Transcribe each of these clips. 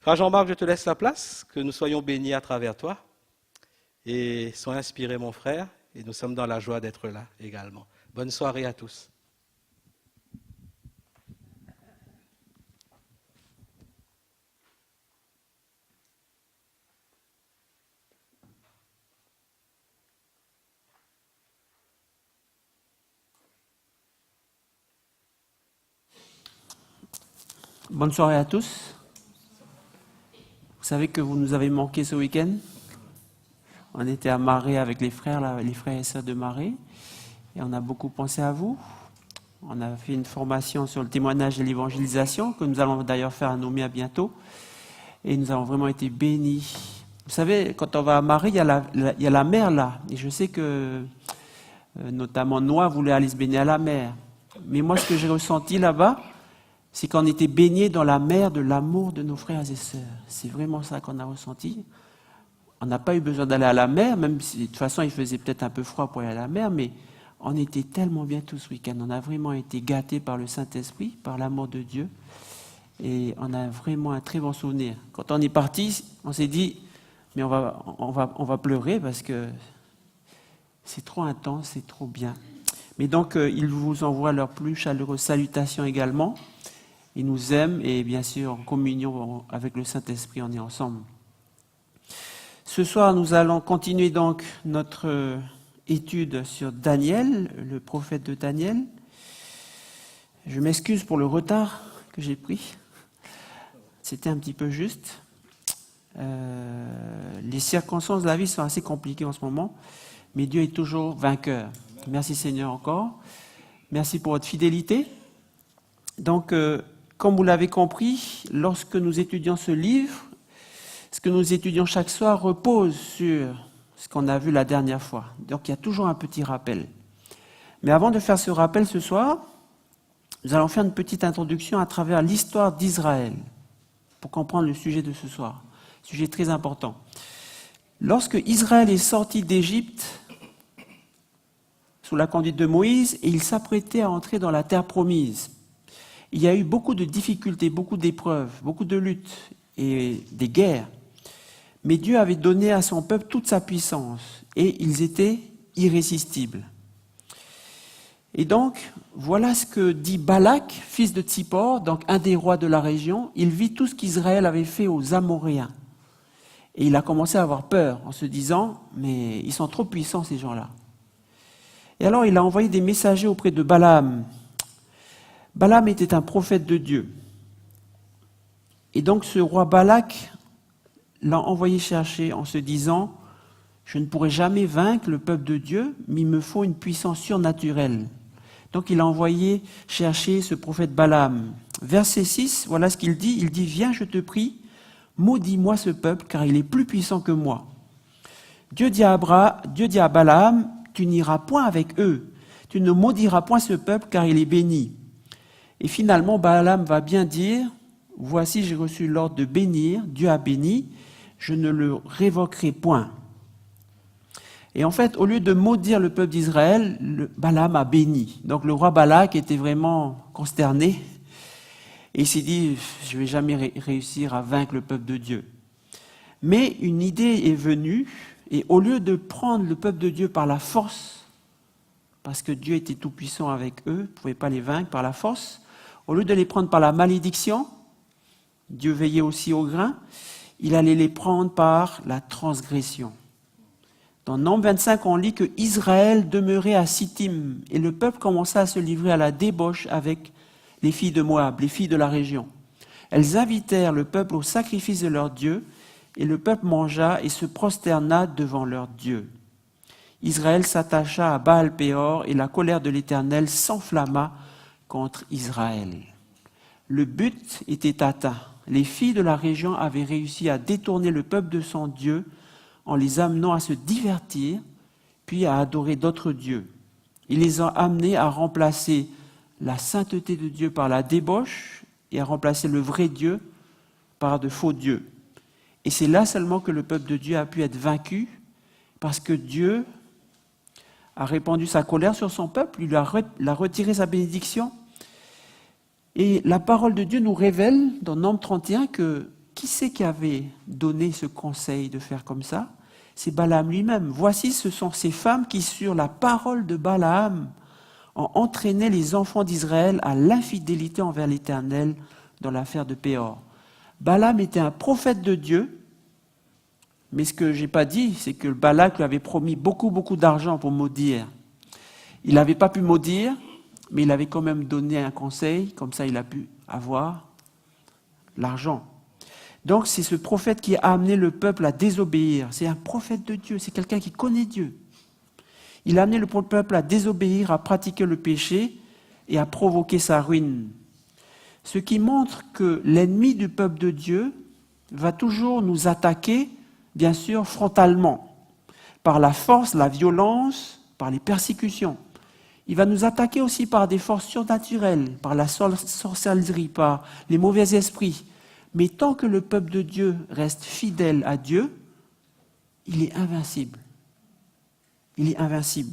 Frère Jean-Marc, je te laisse la place, que nous soyons bénis à travers toi. Et sois inspiré, mon frère, et nous sommes dans la joie d'être là également. Bonne soirée à tous. Bonne soirée à tous. Vous savez que vous nous avez manqué ce week-end. On était à Marais avec les frères et sœurs de Marais, et on a beaucoup pensé à vous. On a fait une formation sur le témoignage et l'évangélisation, que nous allons d'ailleurs faire à Nouméa bientôt, et nous avons vraiment été bénis. Vous savez, quand on va à Marais, il y a la mer là, et je sais que notamment Noah voulait aller se baigner à la mer. Mais moi, ce que j'ai ressenti là-bas, c'est qu'on était baignés dans la mer de l'amour de nos frères et sœurs. C'est vraiment ça qu'on a ressenti. On n'a pas eu besoin d'aller à la mer, même si de toute façon il faisait peut-être un peu froid pour aller à la mer, mais on était tellement bien tout ce week-end. On a vraiment été gâtés par le Saint-Esprit, par l'amour de Dieu, et on a vraiment un très bon souvenir. Quand on est parti, on s'est dit, mais on va pleurer parce que c'est trop intense, c'est trop bien. Mais donc, ils vous envoient leurs plus chaleureuses salutations également. Ils nous aiment et bien sûr, en communion avec le Saint-Esprit, on est ensemble. Ce soir, nous allons continuer donc notre étude sur Daniel, le prophète de Daniel. Je m'excuse pour le retard que j'ai pris. C'était un petit peu juste. Les circonstances de la vie sont assez compliquées en ce moment, mais Dieu est toujours vainqueur. Merci Seigneur encore. Merci pour votre fidélité. Donc, comme vous l'avez compris, lorsque nous étudions ce livre, ce que nous étudions chaque soir repose sur ce qu'on a vu la dernière fois. Donc, il y a toujours un petit rappel. Mais avant de faire ce rappel ce soir, nous allons faire une petite introduction à travers l'histoire d'Israël pour comprendre le sujet de ce soir. Sujet très important. Lorsque Israël est sorti d'Égypte sous la conduite de Moïse et il s'apprêtait à entrer dans la terre promise, il y a eu beaucoup de difficultés, beaucoup d'épreuves, beaucoup de luttes et des guerres. Mais Dieu avait donné à son peuple toute sa puissance et ils étaient irrésistibles. Et donc, voilà ce que dit Balak, fils de Tsippor, donc un des rois de la région. Il vit tout ce qu'Israël avait fait aux Amoréens. Et il a commencé à avoir peur en se disant, mais ils sont trop puissants ces gens-là. Et alors il a envoyé des messagers auprès de Balaam. Balaam était un prophète de Dieu. Et donc ce roi Balak l'a envoyé chercher en se disant, je ne pourrai jamais vaincre le peuple de Dieu, mais il me faut une puissance surnaturelle. Donc il a envoyé chercher ce prophète Balaam. Verset 6, voilà ce qu'il dit. Il dit, viens, je te prie, maudis-moi ce peuple, car il est plus puissant que moi. Dieu dit à Balaam, tu n'iras point avec eux, tu ne maudiras point ce peuple, car il est béni. Et finalement, Balaam va bien dire, voici, j'ai reçu l'ordre de bénir, Dieu a béni, je ne le révoquerai point. Et en fait, au lieu de maudire le peuple d'Israël, Balaam a béni. Donc le roi Balak était vraiment consterné. Et il s'est dit, je ne vais jamais réussir à vaincre le peuple de Dieu. Mais une idée est venue, et au lieu de prendre le peuple de Dieu par la force, parce que Dieu était tout-puissant avec eux, ne pouvait pas les vaincre par la force, au lieu de les prendre par la malédiction, Dieu veillait aussi au grain, il allait les prendre par la transgression. Dans Nombre 25, on lit que Israël demeurait à Sittim et le peuple commença à se livrer à la débauche avec les filles de Moab, les filles de la région. Elles invitèrent le peuple au sacrifice de leur Dieu et le peuple mangea et se prosterna devant leur Dieu. Israël s'attacha à Baal-Péor et la colère de l'Éternel s'enflamma contre Israël. Le but était atteint. Les filles de la région avaient réussi à détourner le peuple de son Dieu en les amenant à se divertir, puis à adorer d'autres dieux. Il les a amenés à remplacer la sainteté de Dieu par la débauche et à remplacer le vrai Dieu par de faux dieux. Et c'est là seulement que le peuple de Dieu a pu être vaincu, parce que Dieu a répandu sa colère sur son peuple, il lui a retiré sa bénédiction. Et la parole de Dieu nous révèle dans Nombre 31 qu'il qui c'est qui avait donné ce conseil de faire comme ça? C'est Balaam lui-même. Voici, ce sont ces femmes qui, sur la parole de Balaam, ont entraîné les enfants d'Israël à l'infidélité envers l'Éternel dans l'affaire de Péor. Balaam était un prophète de Dieu, mais ce que je n'ai pas dit, c'est que Balak lui avait promis beaucoup d'argent pour maudire. Il n'avait pas pu maudire, mais il avait quand même donné un conseil, comme ça il a pu avoir l'argent. Donc c'est ce prophète qui a amené le peuple à désobéir. C'est un prophète de Dieu, c'est quelqu'un qui connaît Dieu. Il a amené le peuple à désobéir, à pratiquer le péché et à provoquer sa ruine. Ce qui montre que l'ennemi du peuple de Dieu va toujours nous attaquer, bien sûr, frontalement, par la force, la violence, par les persécutions. Il va nous attaquer aussi par des forces surnaturelles, par la sorcellerie, par les mauvais esprits. Mais tant que le peuple de Dieu reste fidèle à Dieu, il est invincible. Il est invincible.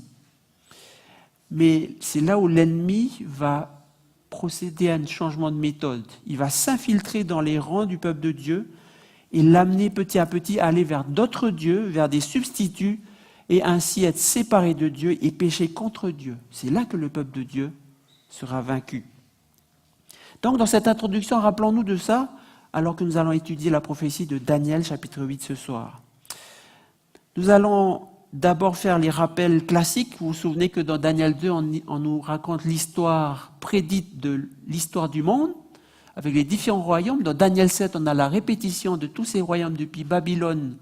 Mais c'est là où l'ennemi va procéder à un changement de méthode. Il va s'infiltrer dans les rangs du peuple de Dieu et l'amener petit à petit à aller vers d'autres dieux, vers des substituts, et ainsi être séparé de Dieu et pécher contre Dieu. C'est là que le peuple de Dieu sera vaincu. Donc dans cette introduction, rappelons-nous de ça, alors que nous allons étudier la prophétie de Daniel, chapitre 8, ce soir. Nous allons d'abord faire les rappels classiques. Vous vous souvenez que dans Daniel 2, on nous raconte l'histoire prédite de l'histoire du monde, avec les différents royaumes. Dans Daniel 7, on a la répétition de tous ces royaumes depuis Babylone,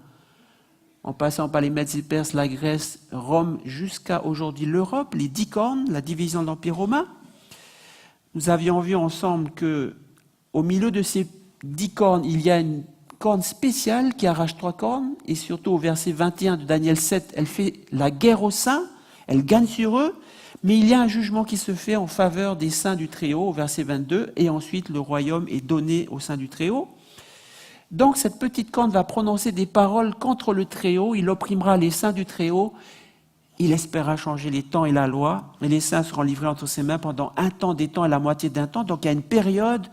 en passant par les Mèdes et Perses, la Grèce, Rome, jusqu'à aujourd'hui l'Europe, les 10 cornes, la division de l'Empire romain. Nous avions vu ensemble que au milieu de ces 10 cornes, il y a une corne spéciale qui arrache 3 cornes, et surtout au verset 21 de Daniel 7, elle fait la guerre aux saints, elle gagne sur eux, mais il y a un jugement qui se fait en faveur des saints du Très-Haut, au verset 22, et ensuite le royaume est donné aux saints du Très-Haut. Donc cette petite corne va prononcer des paroles contre le Très-Haut, il opprimera les saints du Très-Haut, il espéra changer les temps et la loi, et les saints seront livrés entre ses mains pendant un temps, des temps et la moitié d'un temps. Donc il y a une période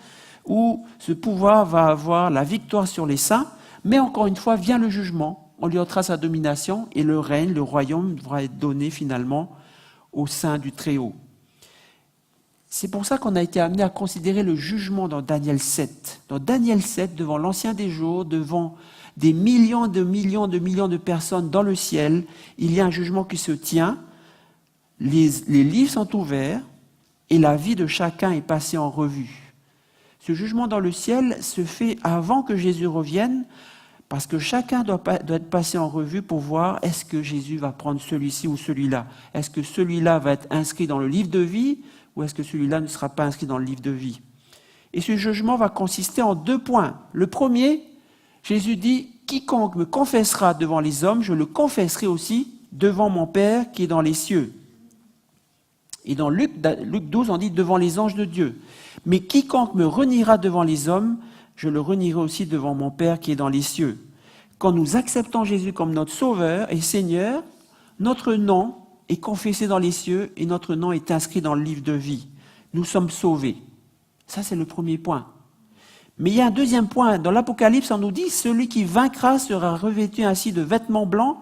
où ce pouvoir va avoir la victoire sur les saints, mais encore une fois vient le jugement, on lui ôtera sa domination, et le règne, le royaume devra être donné finalement aux saints du Très-Haut. C'est pour ça qu'on a été amené à considérer le jugement dans Daniel 7. Dans Daniel 7, devant l'Ancien des jours, devant des millions de personnes dans le ciel, il y a un jugement qui se tient, les livres sont ouverts et la vie de chacun est passée en revue. Ce jugement dans le ciel se fait avant que Jésus revienne, parce que chacun doit être passé en revue pour voir est-ce que Jésus va prendre celui-ci ou celui-là. Est-ce que celui-là va être inscrit dans le livre de vie ou est-ce que celui-là ne sera pas inscrit dans le livre de vie? Et ce jugement va consister en 2 points. Le premier, Jésus dit « Quiconque me confessera devant les hommes, je le confesserai aussi devant mon Père qui est dans les cieux. » Et dans Luc 12, on dit « devant les anges de Dieu. » Mais quiconque me reniera devant les hommes, je le renierai aussi devant mon Père qui est dans les cieux. Quand nous acceptons Jésus comme notre Sauveur et Seigneur, notre nom est confessé dans les cieux et notre nom est inscrit dans le livre de vie. Nous sommes sauvés. Ça, c'est le premier point. Mais il y a un deuxième point. Dans l'Apocalypse, on nous dit « Celui qui vaincra sera revêtu ainsi de vêtements blancs.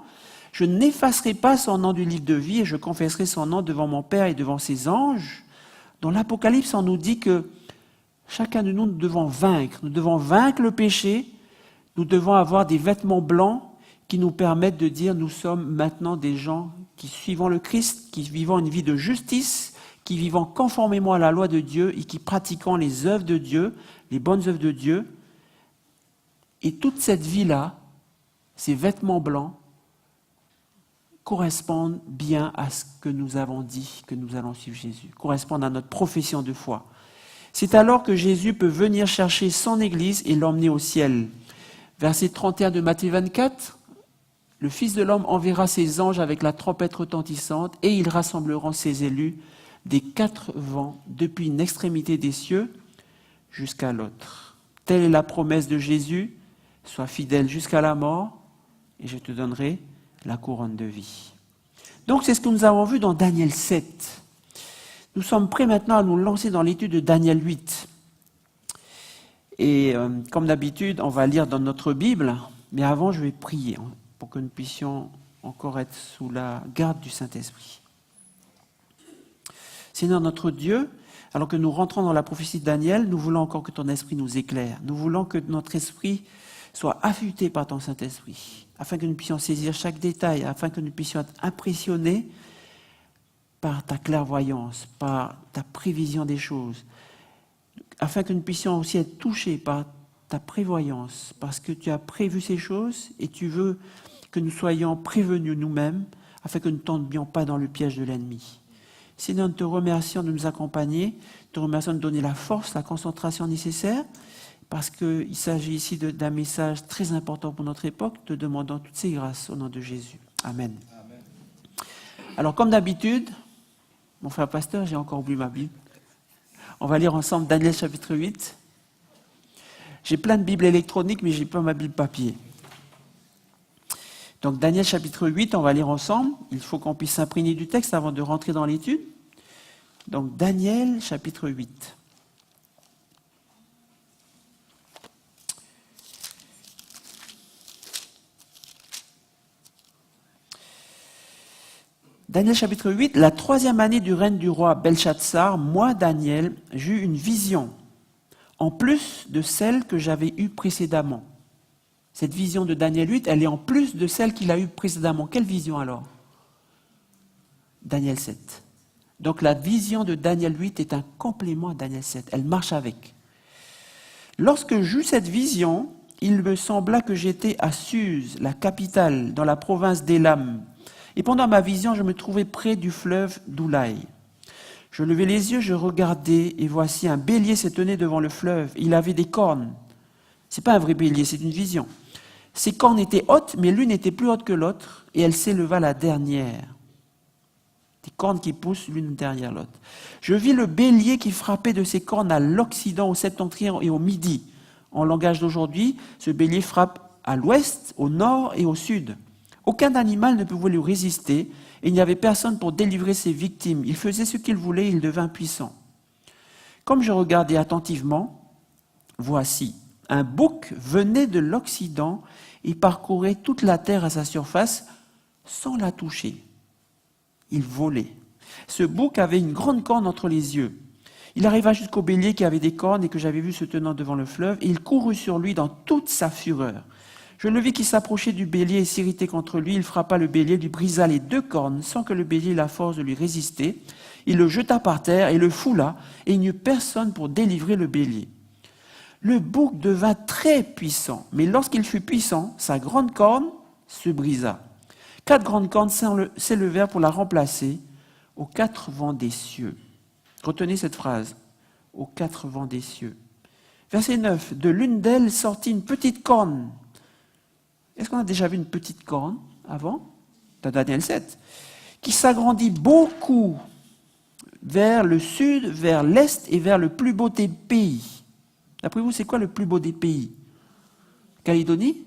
Je n'effacerai pas son nom du livre de vie et je confesserai son nom devant mon Père et devant ses anges. » Dans l'Apocalypse, on nous dit que chacun de nous devons vaincre. Nous devons vaincre le péché. Nous devons avoir des vêtements blancs qui nous permettent de dire nous sommes maintenant des gens qui suivons le Christ, qui vivons une vie de justice, qui vivons conformément à la loi de Dieu et qui pratiquons les œuvres de Dieu, les bonnes œuvres de Dieu. Et toute cette vie-là, ces vêtements blancs, correspondent bien à ce que nous avons dit, que nous allons suivre Jésus, correspondent à notre profession de foi. C'est alors que Jésus peut venir chercher son Église et l'emmener au ciel. Verset 31 de Matthieu 24, « Le Fils de l'homme enverra ses anges avec la trompette retentissante et ils rassembleront ses élus des 4 vents, depuis une extrémité des cieux jusqu'à l'autre. Telle est la promesse de Jésus, sois fidèle jusqu'à la mort et je te donnerai la couronne de vie. » Donc c'est ce que nous avons vu dans Daniel 7. Nous sommes prêts maintenant à nous lancer dans l'étude de Daniel 8. Et comme d'habitude, on va lire dans notre Bible, mais avant, je vais prier pour que nous puissions encore être sous la garde du Saint-Esprit. Seigneur notre Dieu, alors que nous rentrons dans la prophétie de Daniel, nous voulons encore que ton esprit nous éclaire. Nous voulons que notre esprit soit affûté par ton Saint-Esprit, afin que nous puissions saisir chaque détail, afin que nous puissions être impressionnés par ta clairvoyance, par ta prévision des choses, afin que nous puissions aussi être touchés par ta prévoyance, parce que tu as prévu ces choses et tu veux que nous soyons prévenus nous-mêmes, afin que nous ne tombions pas dans le piège de l'ennemi. Seigneur, nous te remercions de nous accompagner, nous te remercions de nous donner la force, la concentration nécessaire, parce qu'il s'agit ici d'un message très important pour notre époque. Te demandons toutes ces grâces au nom de Jésus. Amen. Amen. Alors, comme d'habitude, mon frère pasteur, j'ai encore oublié ma Bible. On va lire ensemble Daniel chapitre 8. J'ai plein de Bibles électroniques, mais je n'ai pas ma Bible papier. Donc Daniel chapitre 8, on va lire ensemble. Il faut qu'on puisse s'imprégner du texte avant de rentrer dans l'étude. Donc Daniel chapitre 8. Daniel chapitre 8, la 3e année du règne du roi Belshazzar, moi Daniel, j'eus une vision, en plus de celle que j'avais eue précédemment. Cette vision de Daniel 8, elle est en plus de celle qu'il a eue précédemment. Quelle vision alors? Daniel 7. Donc la vision de Daniel 8 est un complément à Daniel 7. Elle marche avec. Lorsque j'eus cette vision, il me sembla que j'étais à Suse, la capitale, dans la province d'Élam. Et pendant ma vision, je me trouvais près du fleuve d'Oulaï. Je levai les yeux, je regardais, et voici un bélier se tenait devant le fleuve. Il avait des cornes. Ce n'est pas un vrai bélier, c'est une vision. Ses cornes étaient hautes, mais l'une était plus haute que l'autre, et elle s'éleva la dernière. Des cornes qui poussent l'une derrière l'autre. Je vis le bélier qui frappait de ses cornes à l'Occident, au septentrion et au midi. En langage d'aujourd'hui, ce bélier frappe à l'ouest, au nord et au sud. Aucun animal ne pouvait lui résister, et il n'y avait personne pour délivrer ses victimes. Il faisait ce qu'il voulait, il devint puissant. Comme je regardais attentivement, voici, un bouc venait de l'Occident et parcourait toute la terre à sa surface sans la toucher. Il volait. Ce bouc avait une grande corne entre les yeux. Il arriva jusqu'au bélier qui avait des cornes et que j'avais vu se tenant devant le fleuve, et il courut sur lui dans toute sa fureur. Je le vis qui s'approchait du bélier et s'irritait contre lui. Il frappa le bélier, lui brisa les 2 cornes sans que le bélier ait la force de lui résister. Il le jeta par terre et le foula, et il n'y eut personne pour délivrer le bélier. Le bouc devint très puissant, mais lorsqu'il fut puissant, sa grande corne se brisa. 4 grandes cornes s'élevèrent pour la remplacer aux 4 vents des cieux. Retenez cette phrase, aux 4 vents des cieux. Verset 9, de l'une d'elles sortit une petite corne. Est-ce qu'on a déjà vu une petite corne avant? Dans Daniel 7. Qui s'agrandit beaucoup vers le sud, vers l'est et vers le plus beau des pays. D'après vous, c'est quoi le plus beau des pays? Calédonie?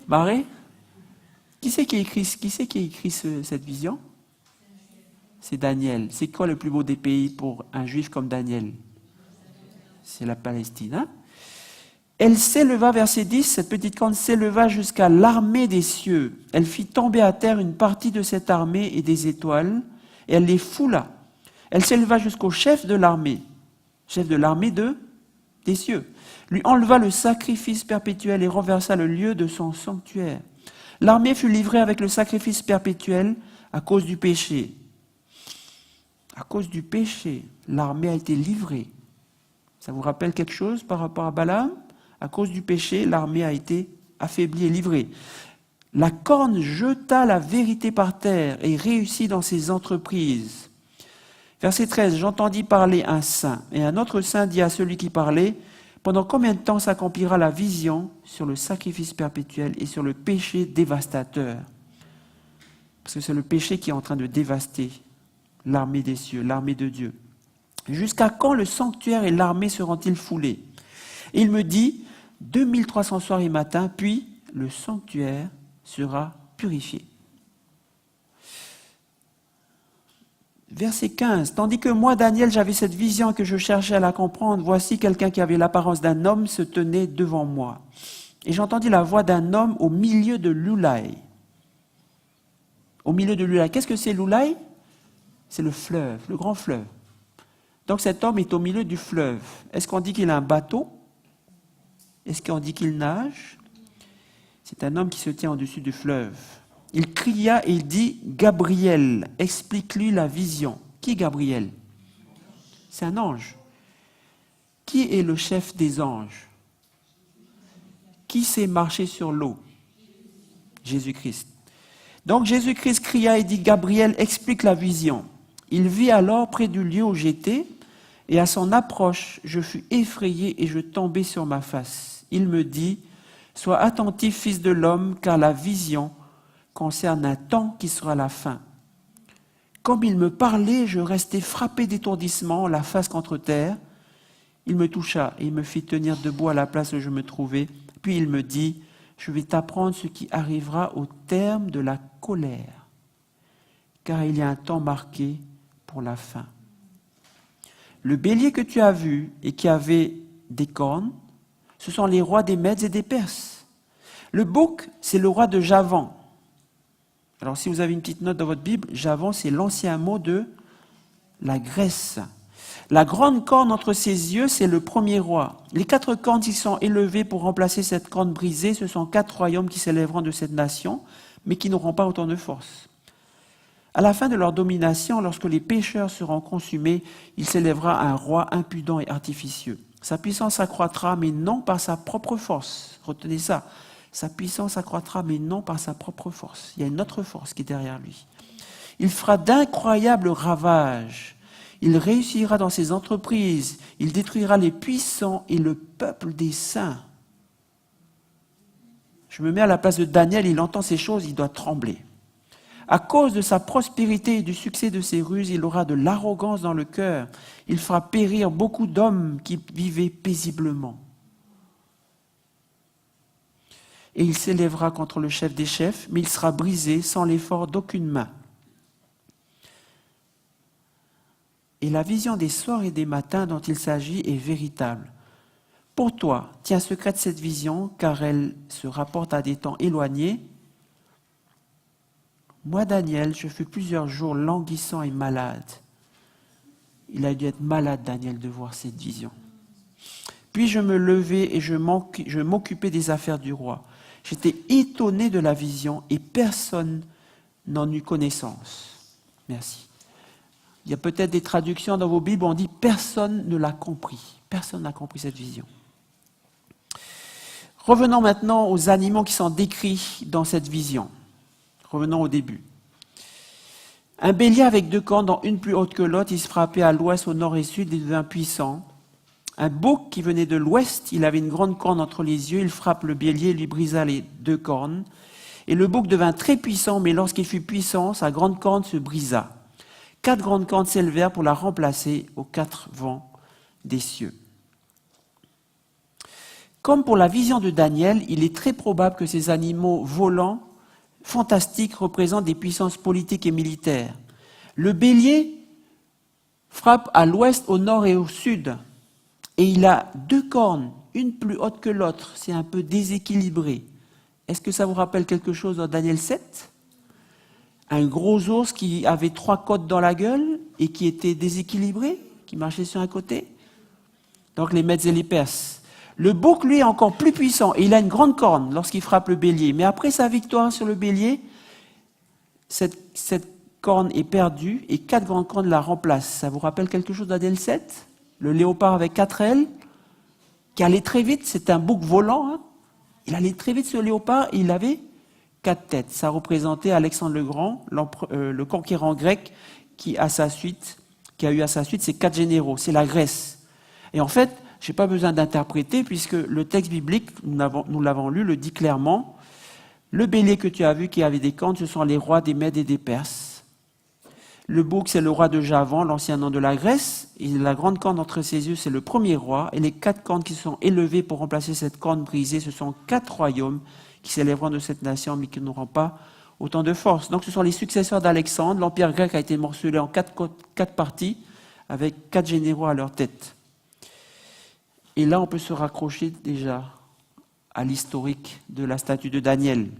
Marais? Qui c'est qui a écrit cette vision? C'est Daniel. C'est quoi le plus beau des pays pour un juif comme Daniel? C'est la Palestine. Hein? Elle s'éleva, verset 10, cette petite corne s'éleva jusqu'à l'armée des cieux. Elle fit tomber à terre une partie de cette armée et des étoiles, et elle les foula. Elle s'éleva jusqu'au chef de l'armée des cieux, lui enleva le sacrifice perpétuel et renversa le lieu de son sanctuaire. L'armée fut livrée avec le sacrifice perpétuel à cause du péché. À cause du péché, l'armée a été livrée. Ça vous rappelle quelque chose par rapport à Balaam? À cause du péché, l'armée a été affaiblie et livrée. La corne jeta la vérité par terre et réussit dans ses entreprises. Verset 13, j'entendis parler un saint, et un autre saint dit à celui qui parlait, pendant combien de temps s'accomplira la vision sur le sacrifice perpétuel et sur le péché dévastateur? Parce que c'est le péché qui est en train de dévaster l'armée des cieux, l'armée de Dieu. Jusqu'à quand le sanctuaire et l'armée seront-ils foulés? Et il me dit, 2300 soirs et matins, puis le sanctuaire sera purifié. Verset 15. Tandis que moi, Daniel, j'avais cette vision que je cherchais à la comprendre. Voici quelqu'un qui avait l'apparence d'un homme se tenait devant moi. Et j'entendis la voix d'un homme au milieu de l'Oulaï. Au milieu de l'Oulaï. Qu'est-ce que c'est l'Oulaï? C'est le fleuve, le grand fleuve. Donc cet homme est au milieu du fleuve. Est-ce qu'on dit qu'il a un bateau? Est-ce qu'on dit qu'il nage? C'est un homme qui se tient au-dessus du fleuve. Il cria et il dit, Gabriel, explique-lui la vision. Qui est Gabriel? C'est un ange. Qui est le chef des anges? Qui sait marcher sur l'eau? Jésus-Christ. Donc Jésus-Christ cria et dit, Gabriel, explique la vision. Il vit alors près du lieu où j'étais, et à son approche, je fus effrayé et je tombai sur ma face. Il me dit, sois attentif, fils de l'homme, car la vision concerne un temps qui sera la fin. Comme il me parlait, je restais frappé d'étourdissement, la face contre terre. Il me toucha et me fit tenir debout à la place où je me trouvais. Puis il me dit, je vais t'apprendre ce qui arrivera au terme de la colère, car il y a un temps marqué pour la fin. Le bélier que tu as vu et qui avait des cornes, ce sont les rois des Mèdes et des Perses. Le bouc, c'est le roi de Javan. Alors si vous avez une petite note dans votre Bible, Javan, c'est l'ancien mot de la Grèce. La grande corne entre ses yeux, c'est le premier roi. Les 4 cornes qui sont élevées pour remplacer cette corne brisée, ce sont 4 royaumes qui s'élèveront de cette nation, mais qui n'auront pas autant de force. À la fin de leur domination, lorsque les pécheurs seront consumés, il s'élèvera un roi impudent et artificieux. Sa puissance s'accroîtra, mais non par sa propre force. Retenez ça. Sa puissance s'accroîtra, mais non par sa propre force. Il y a une autre force qui est derrière lui. Il fera d'incroyables ravages. Il réussira dans ses entreprises. Il détruira les puissants et le peuple des saints. Je me mets à la place de Daniel, il entend ces choses, il doit trembler. À cause de sa prospérité et du succès de ses ruses, il aura de l'arrogance dans le cœur. Il fera périr beaucoup d'hommes qui vivaient paisiblement. Et il s'élèvera contre le chef des chefs, mais il sera brisé sans l'effort d'aucune main. Et la vision des soirs et des matins dont il s'agit est véritable. Pour toi, tiens secrète cette vision, car elle se rapporte à des temps éloignés. Moi, Daniel, je fus plusieurs jours languissant et malade. Il a dû être malade, Daniel, de voir cette vision. Puis je me levai et je m'occupais des affaires du roi. J'étais étonné de la vision et personne n'en eut connaissance. Merci. Il y a peut-être des traductions dans vos Bibles où on dit « personne ne l'a compris ». Personne n'a compris cette vision. Revenons maintenant aux animaux qui sont décrits dans cette vision. Revenons au début. Un bélier avec 2 cornes, dont une plus haute que l'autre, il se frappait à l'ouest, au nord et sud, il devint puissant. Un bouc qui venait de l'ouest, il avait une grande corne entre les yeux, il frappe le bélier et lui brisa les 2 cornes. Et le bouc devint très puissant, mais lorsqu'il fut puissant, sa grande corne se brisa. 4 grandes cornes s'élevèrent pour la remplacer aux 4 vents des cieux. Comme pour la vision de Daniel, il est très probable que ces animaux volants, fantastiques, représentent des puissances politiques et militaires. Le bélier frappe à l'ouest, au nord et au sud. Et il a 2 cornes, une plus haute que l'autre. C'est un peu déséquilibré. Est-ce que ça vous rappelle quelque chose dans Daniel 7 ? Un gros ours qui avait 3 côtes dans la gueule et qui était déséquilibré, qui marchait sur un côté. Donc les Mèdes et les Perses. Le bouc, lui, est encore plus puissant et il a une grande corne lorsqu'il frappe le bélier. Mais après sa victoire sur le bélier, cette corne est perdue et 4 grandes cornes la remplacent. Ça vous rappelle quelque chose d'Adèle 7 ? Le léopard avec 4 ailes, qui allait très vite, c'est un bouc volant. Hein. Il allait très vite, ce léopard, et il avait 4 têtes. Ça représentait Alexandre le Grand, le conquérant grec, qui a eu à sa suite ces 4 généraux. C'est la Grèce. Et en fait, je n'ai pas besoin d'interpréter, puisque le texte biblique, nous l'avons lu, le dit clairement. Le bélier que tu as vu qui avait des cornes, ce sont les rois des Mèdes et des Perses. Le bouc, c'est le roi de Javan, l'ancien nom de la Grèce. Et la grande corne entre ses yeux, c'est le premier roi. Et les 4 cornes qui sont élevées pour remplacer cette corne brisée, ce sont 4 royaumes qui s'élèveront de cette nation, mais qui n'auront pas autant de force. Donc ce sont les successeurs d'Alexandre. L'Empire grec a été morcelé en quatre parties, avec 4 généraux à leur tête. Et là, on peut se raccrocher déjà à l'historique de la statue de Daniel.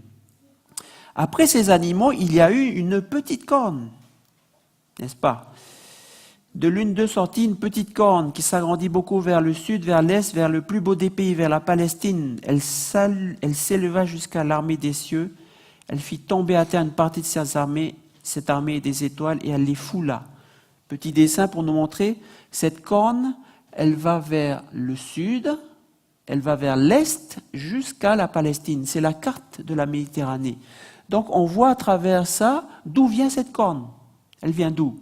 Après ces animaux, il y a eu une petite corne, n'est-ce pas? De l'une d'eux sortit une petite corne qui s'agrandit beaucoup vers le sud, vers l'est, vers le plus beau des pays, vers la Palestine. Elle s'éleva jusqu'à l'armée des cieux. Elle fit tomber à terre une partie de cette armée des étoiles, et elle les foula. Petit dessin pour nous montrer, cette corne, elle va vers le sud, elle va vers l'est, jusqu'à la Palestine. C'est la carte de la Méditerranée. Donc on voit à travers ça d'où vient cette corne. Elle vient d'où?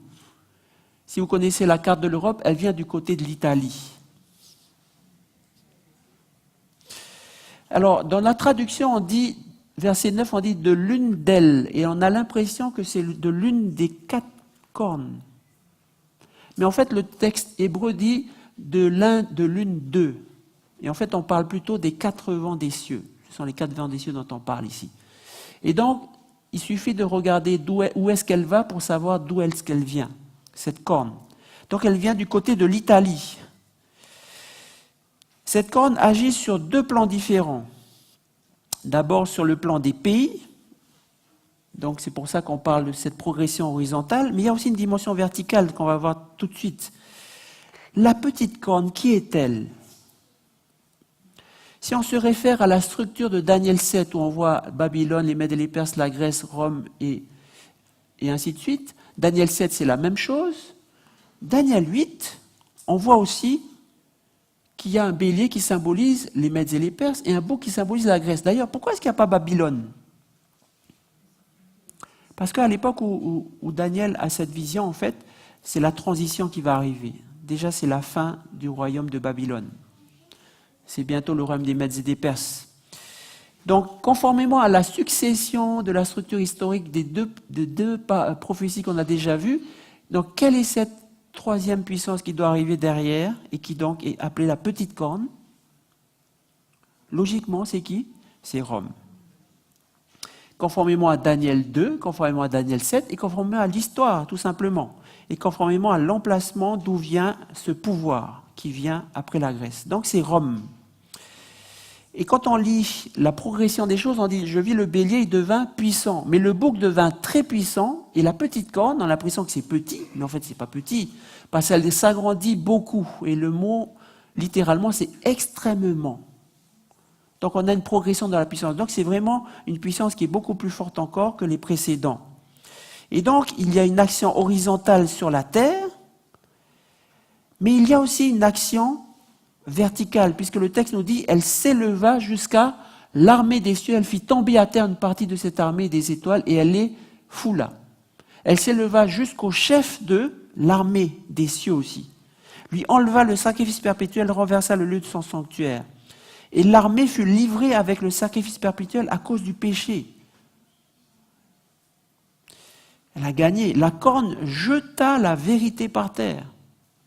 Si vous connaissez la carte de l'Europe, elle vient du côté de l'Italie. Alors, dans la traduction, on dit, verset 9, on dit de l'une d'elles, et on a l'impression que c'est de l'une des 4 cornes. Mais en fait, le texte hébreu dit de l'une d'eux. Et en fait, on parle plutôt des 4 vents des cieux. Ce sont les 4 vents des cieux dont on parle ici. Et donc, il suffit de regarder où est-ce qu'elle va pour savoir d'où est-ce qu'elle vient, cette corne. Donc, elle vient du côté de l'Italie. Cette corne agit sur 2 plans différents. D'abord, sur le plan des pays. Donc, c'est pour ça qu'on parle de cette progression horizontale. Mais il y a aussi une dimension verticale qu'on va voir tout de suite. La petite corne, qui est-elle? Si on se réfère à la structure de Daniel 7, où on voit Babylone, les Mèdes et les Perses, la Grèce, Rome et ainsi de suite, Daniel 7, c'est la même chose. Daniel 8, on voit aussi qu'il y a un bélier qui symbolise les Mèdes et les Perses et un bouc qui symbolise la Grèce. D'ailleurs, pourquoi est-ce qu'il n'y a pas Babylone? Parce qu'à l'époque où Daniel a cette vision, en fait, c'est la transition qui va arriver. Déjà, c'est la fin du royaume de Babylone. C'est bientôt le royaume des Mèdes et des Perses. Donc, conformément à la succession de la structure historique des deux prophéties qu'on a déjà vues, donc quelle est cette 3e puissance qui doit arriver derrière et qui donc est appelée la petite corne? Logiquement, c'est qui? C'est Rome. Conformément à Daniel 2, conformément à Daniel 7 et conformément à l'histoire, tout simplement. Et conformément à l'emplacement d'où vient ce pouvoir qui vient après la Grèce. Donc, c'est Rome. Et quand on lit la progression des choses, on dit, je vis le bélier, il devint puissant. Mais le bouc devint très puissant, et la petite corne, on a l'impression que c'est petit, mais en fait, c'est pas petit, parce qu'elle s'agrandit beaucoup. Et le mot, littéralement, c'est extrêmement. Donc, on a une progression de la puissance. Donc, c'est vraiment une puissance qui est beaucoup plus forte encore que les précédents. Et donc, il y a une action horizontale sur la terre, mais il y a aussi une action verticale, puisque le texte nous dit, elle s'éleva jusqu'à l'armée des cieux, elle fit tomber à terre une partie de cette armée des étoiles et elle les foula. Elle s'éleva jusqu'au chef de l'armée des cieux aussi. Lui enleva le sacrifice perpétuel, renversa le lieu de son sanctuaire. Et l'armée fut livrée avec le sacrifice perpétuel à cause du péché. Elle a gagné. La corne jeta la vérité par terre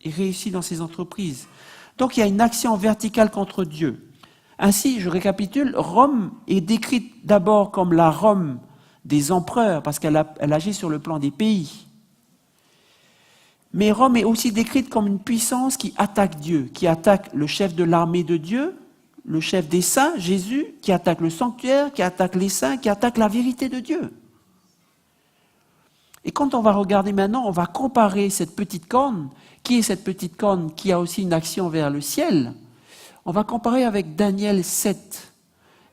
et réussit dans ses entreprises. Donc il y a une action verticale contre Dieu. Ainsi, je récapitule, Rome est décrite d'abord comme la Rome des empereurs, parce qu'elle agit sur le plan des pays. Mais Rome est aussi décrite comme une puissance qui attaque Dieu, qui attaque le chef de l'armée de Dieu, le chef des saints, Jésus, qui attaque le sanctuaire, qui attaque les saints, qui attaque la vérité de Dieu. Et quand on va regarder maintenant, on va comparer cette petite corne. Qui est cette petite corne qui a aussi une action vers le ciel? On va comparer avec Daniel 7.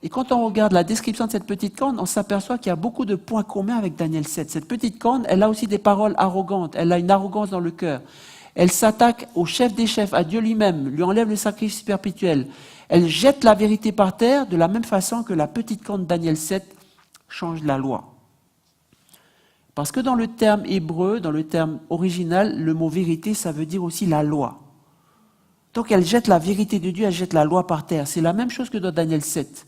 Et quand on regarde la description de cette petite corne, on s'aperçoit qu'il y a beaucoup de points communs avec Daniel 7. Cette petite corne, elle a aussi des paroles arrogantes. Elle a une arrogance dans le cœur. Elle s'attaque au chef des chefs, à Dieu lui-même, lui enlève le sacrifice perpétuel. Elle jette la vérité par terre de la même façon que la petite corne Daniel 7 change la loi. Parce que dans le terme hébreu, dans le terme original, le mot vérité, ça veut dire aussi la loi. Donc elle jette la vérité de Dieu, elle jette la loi par terre. C'est la même chose que dans Daniel 7.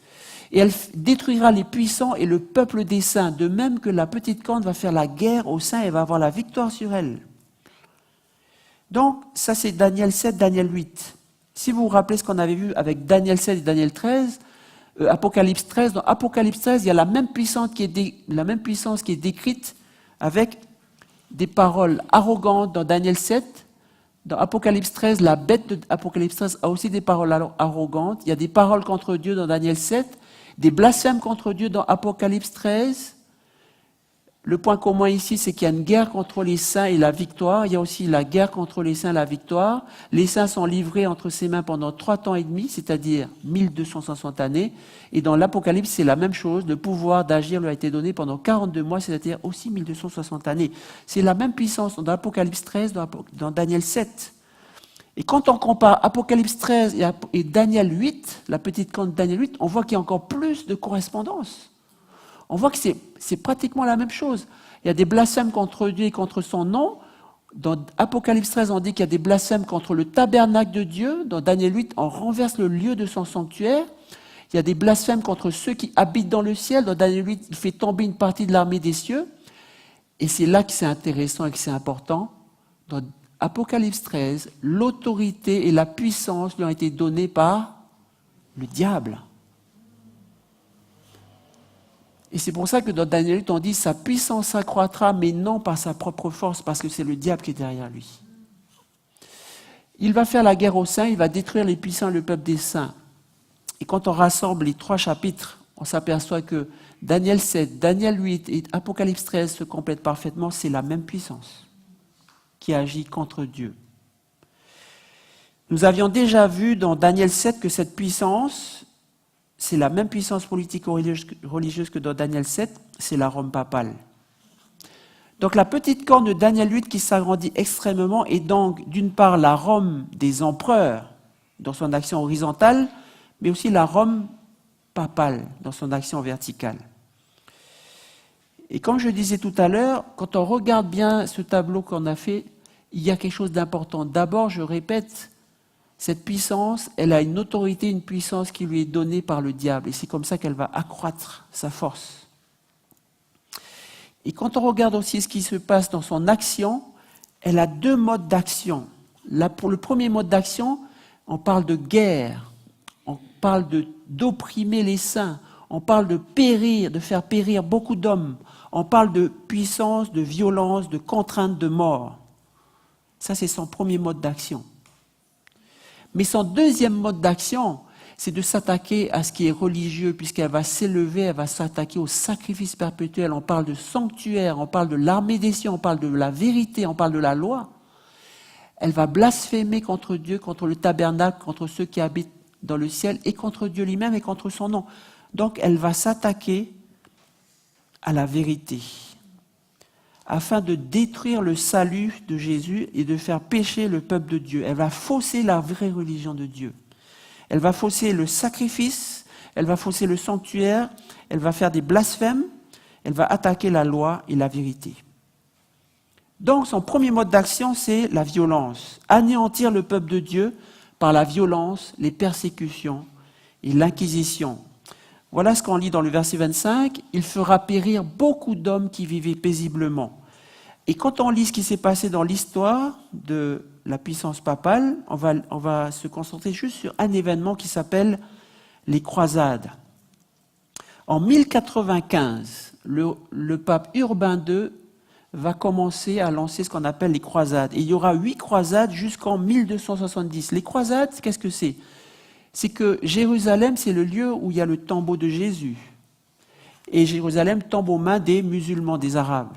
Et elle détruira les puissants et le peuple des saints, de même que la petite corne va faire la guerre aux saints et va avoir la victoire sur elle. Donc ça c'est Daniel 7, Daniel 8. Si vous vous rappelez ce qu'on avait vu avec Daniel 7 et Daniel 13, Apocalypse 13. Dans Apocalypse 13, il y a la même puissance qui est décrite avec des paroles arrogantes dans Daniel 7. Dans Apocalypse 13, la bête de Apocalypse 13 a aussi des paroles arrogantes. Il y a des paroles contre Dieu dans Daniel 7, des blasphèmes contre Dieu dans Apocalypse 13. Le point commun ici, c'est qu'il y a une guerre contre les saints et la victoire. Il y a aussi la guerre contre les saints et la victoire. Les saints sont livrés entre ses mains pendant 3 ans et demi, c'est-à-dire 1260 années. Et dans l'Apocalypse, c'est la même chose. Le pouvoir d'agir lui a été donné pendant 42 mois, c'est-à-dire aussi 1260 années. C'est la même puissance dans Apocalypse 13, dans Daniel 7. Et quand on compare Apocalypse 13 et Daniel 8, la petite corne de Daniel 8, on voit qu'il y a encore plus de correspondance. On voit que c'est pratiquement la même chose. Il y a des blasphèmes contre Dieu et contre son nom. Dans Apocalypse 13, on dit qu'il y a des blasphèmes contre le tabernacle de Dieu. Dans Daniel 8, on renverse le lieu de son sanctuaire. Il y a des blasphèmes contre ceux qui habitent dans le ciel. Dans Daniel 8, il fait tomber une partie de l'armée des cieux. Et c'est là que c'est intéressant et que c'est important. Dans Apocalypse 13, l'autorité et la puissance lui ont été données par le diable. Et c'est pour ça que dans Daniel 8, on dit « sa puissance s'accroîtra, mais non par sa propre force, parce que c'est le diable qui est derrière lui. » Il va faire la guerre aux saints, il va détruire les puissants et le peuple des saints. Et quand on rassemble les 3 chapitres, on s'aperçoit que Daniel 7, Daniel 8 et Apocalypse 13 se complètent parfaitement, c'est la même puissance qui agit contre Dieu. Nous avions déjà vu dans Daniel 7 que cette puissance, c'est la même puissance politique religieuse que dans Daniel 7, c'est la Rome papale. Donc la petite corne de Daniel 8 qui s'agrandit extrêmement est donc d'une part la Rome des empereurs dans son action horizontale, mais aussi la Rome papale dans son action verticale. Et comme je disais tout à l'heure, quand on regarde bien ce tableau qu'on a fait, il y a quelque chose d'important. D'abord, je répète, cette puissance, elle a une autorité, une puissance qui lui est donnée par le diable. Et c'est comme ça qu'elle va accroître sa force. Et quand on regarde aussi ce qui se passe dans son action, elle a 2 modes d'action. Là, pour le premier mode d'action, on parle de guerre, on parle d'opprimer les saints, on parle de périr, de faire périr beaucoup d'hommes, on parle de puissance, de violence, de contrainte, de mort. Ça, c'est son premier mode d'action. Mais son deuxième mode d'action, c'est de s'attaquer à ce qui est religieux, puisqu'elle va s'élever, elle va s'attaquer au sacrifice perpétuel. On parle de sanctuaire, on parle de l'armée des cieux, on parle de la vérité, on parle de la loi. Elle va blasphémer contre Dieu, contre le tabernacle, contre ceux qui habitent dans le ciel, et contre Dieu lui-même et contre son nom. Donc elle va s'attaquer à la vérité, afin de détruire le salut de Jésus et de faire pécher le peuple de Dieu. Elle va fausser la vraie religion de Dieu. Elle va fausser le sacrifice, elle va fausser le sanctuaire, elle va faire des blasphèmes, elle va attaquer la loi et la vérité. Donc son premier mode d'action, c'est la violence. Anéantir le peuple de Dieu par la violence, les persécutions et l'inquisition. Voilà ce qu'on lit dans le verset 25. « Il fera périr beaucoup d'hommes qui vivaient paisiblement. » Et quand on lit ce qui s'est passé dans l'histoire de la puissance papale, on va se concentrer juste sur un événement qui s'appelle les croisades. En 1095, le pape Urbain II va commencer à lancer ce qu'on appelle les croisades. Et il y aura 8 croisades jusqu'en 1270. Les croisades, qu'est-ce que c'est ? C'est que Jérusalem, c'est le lieu où il y a le tombeau de Jésus. Et Jérusalem tombe aux mains des musulmans, des Arabes.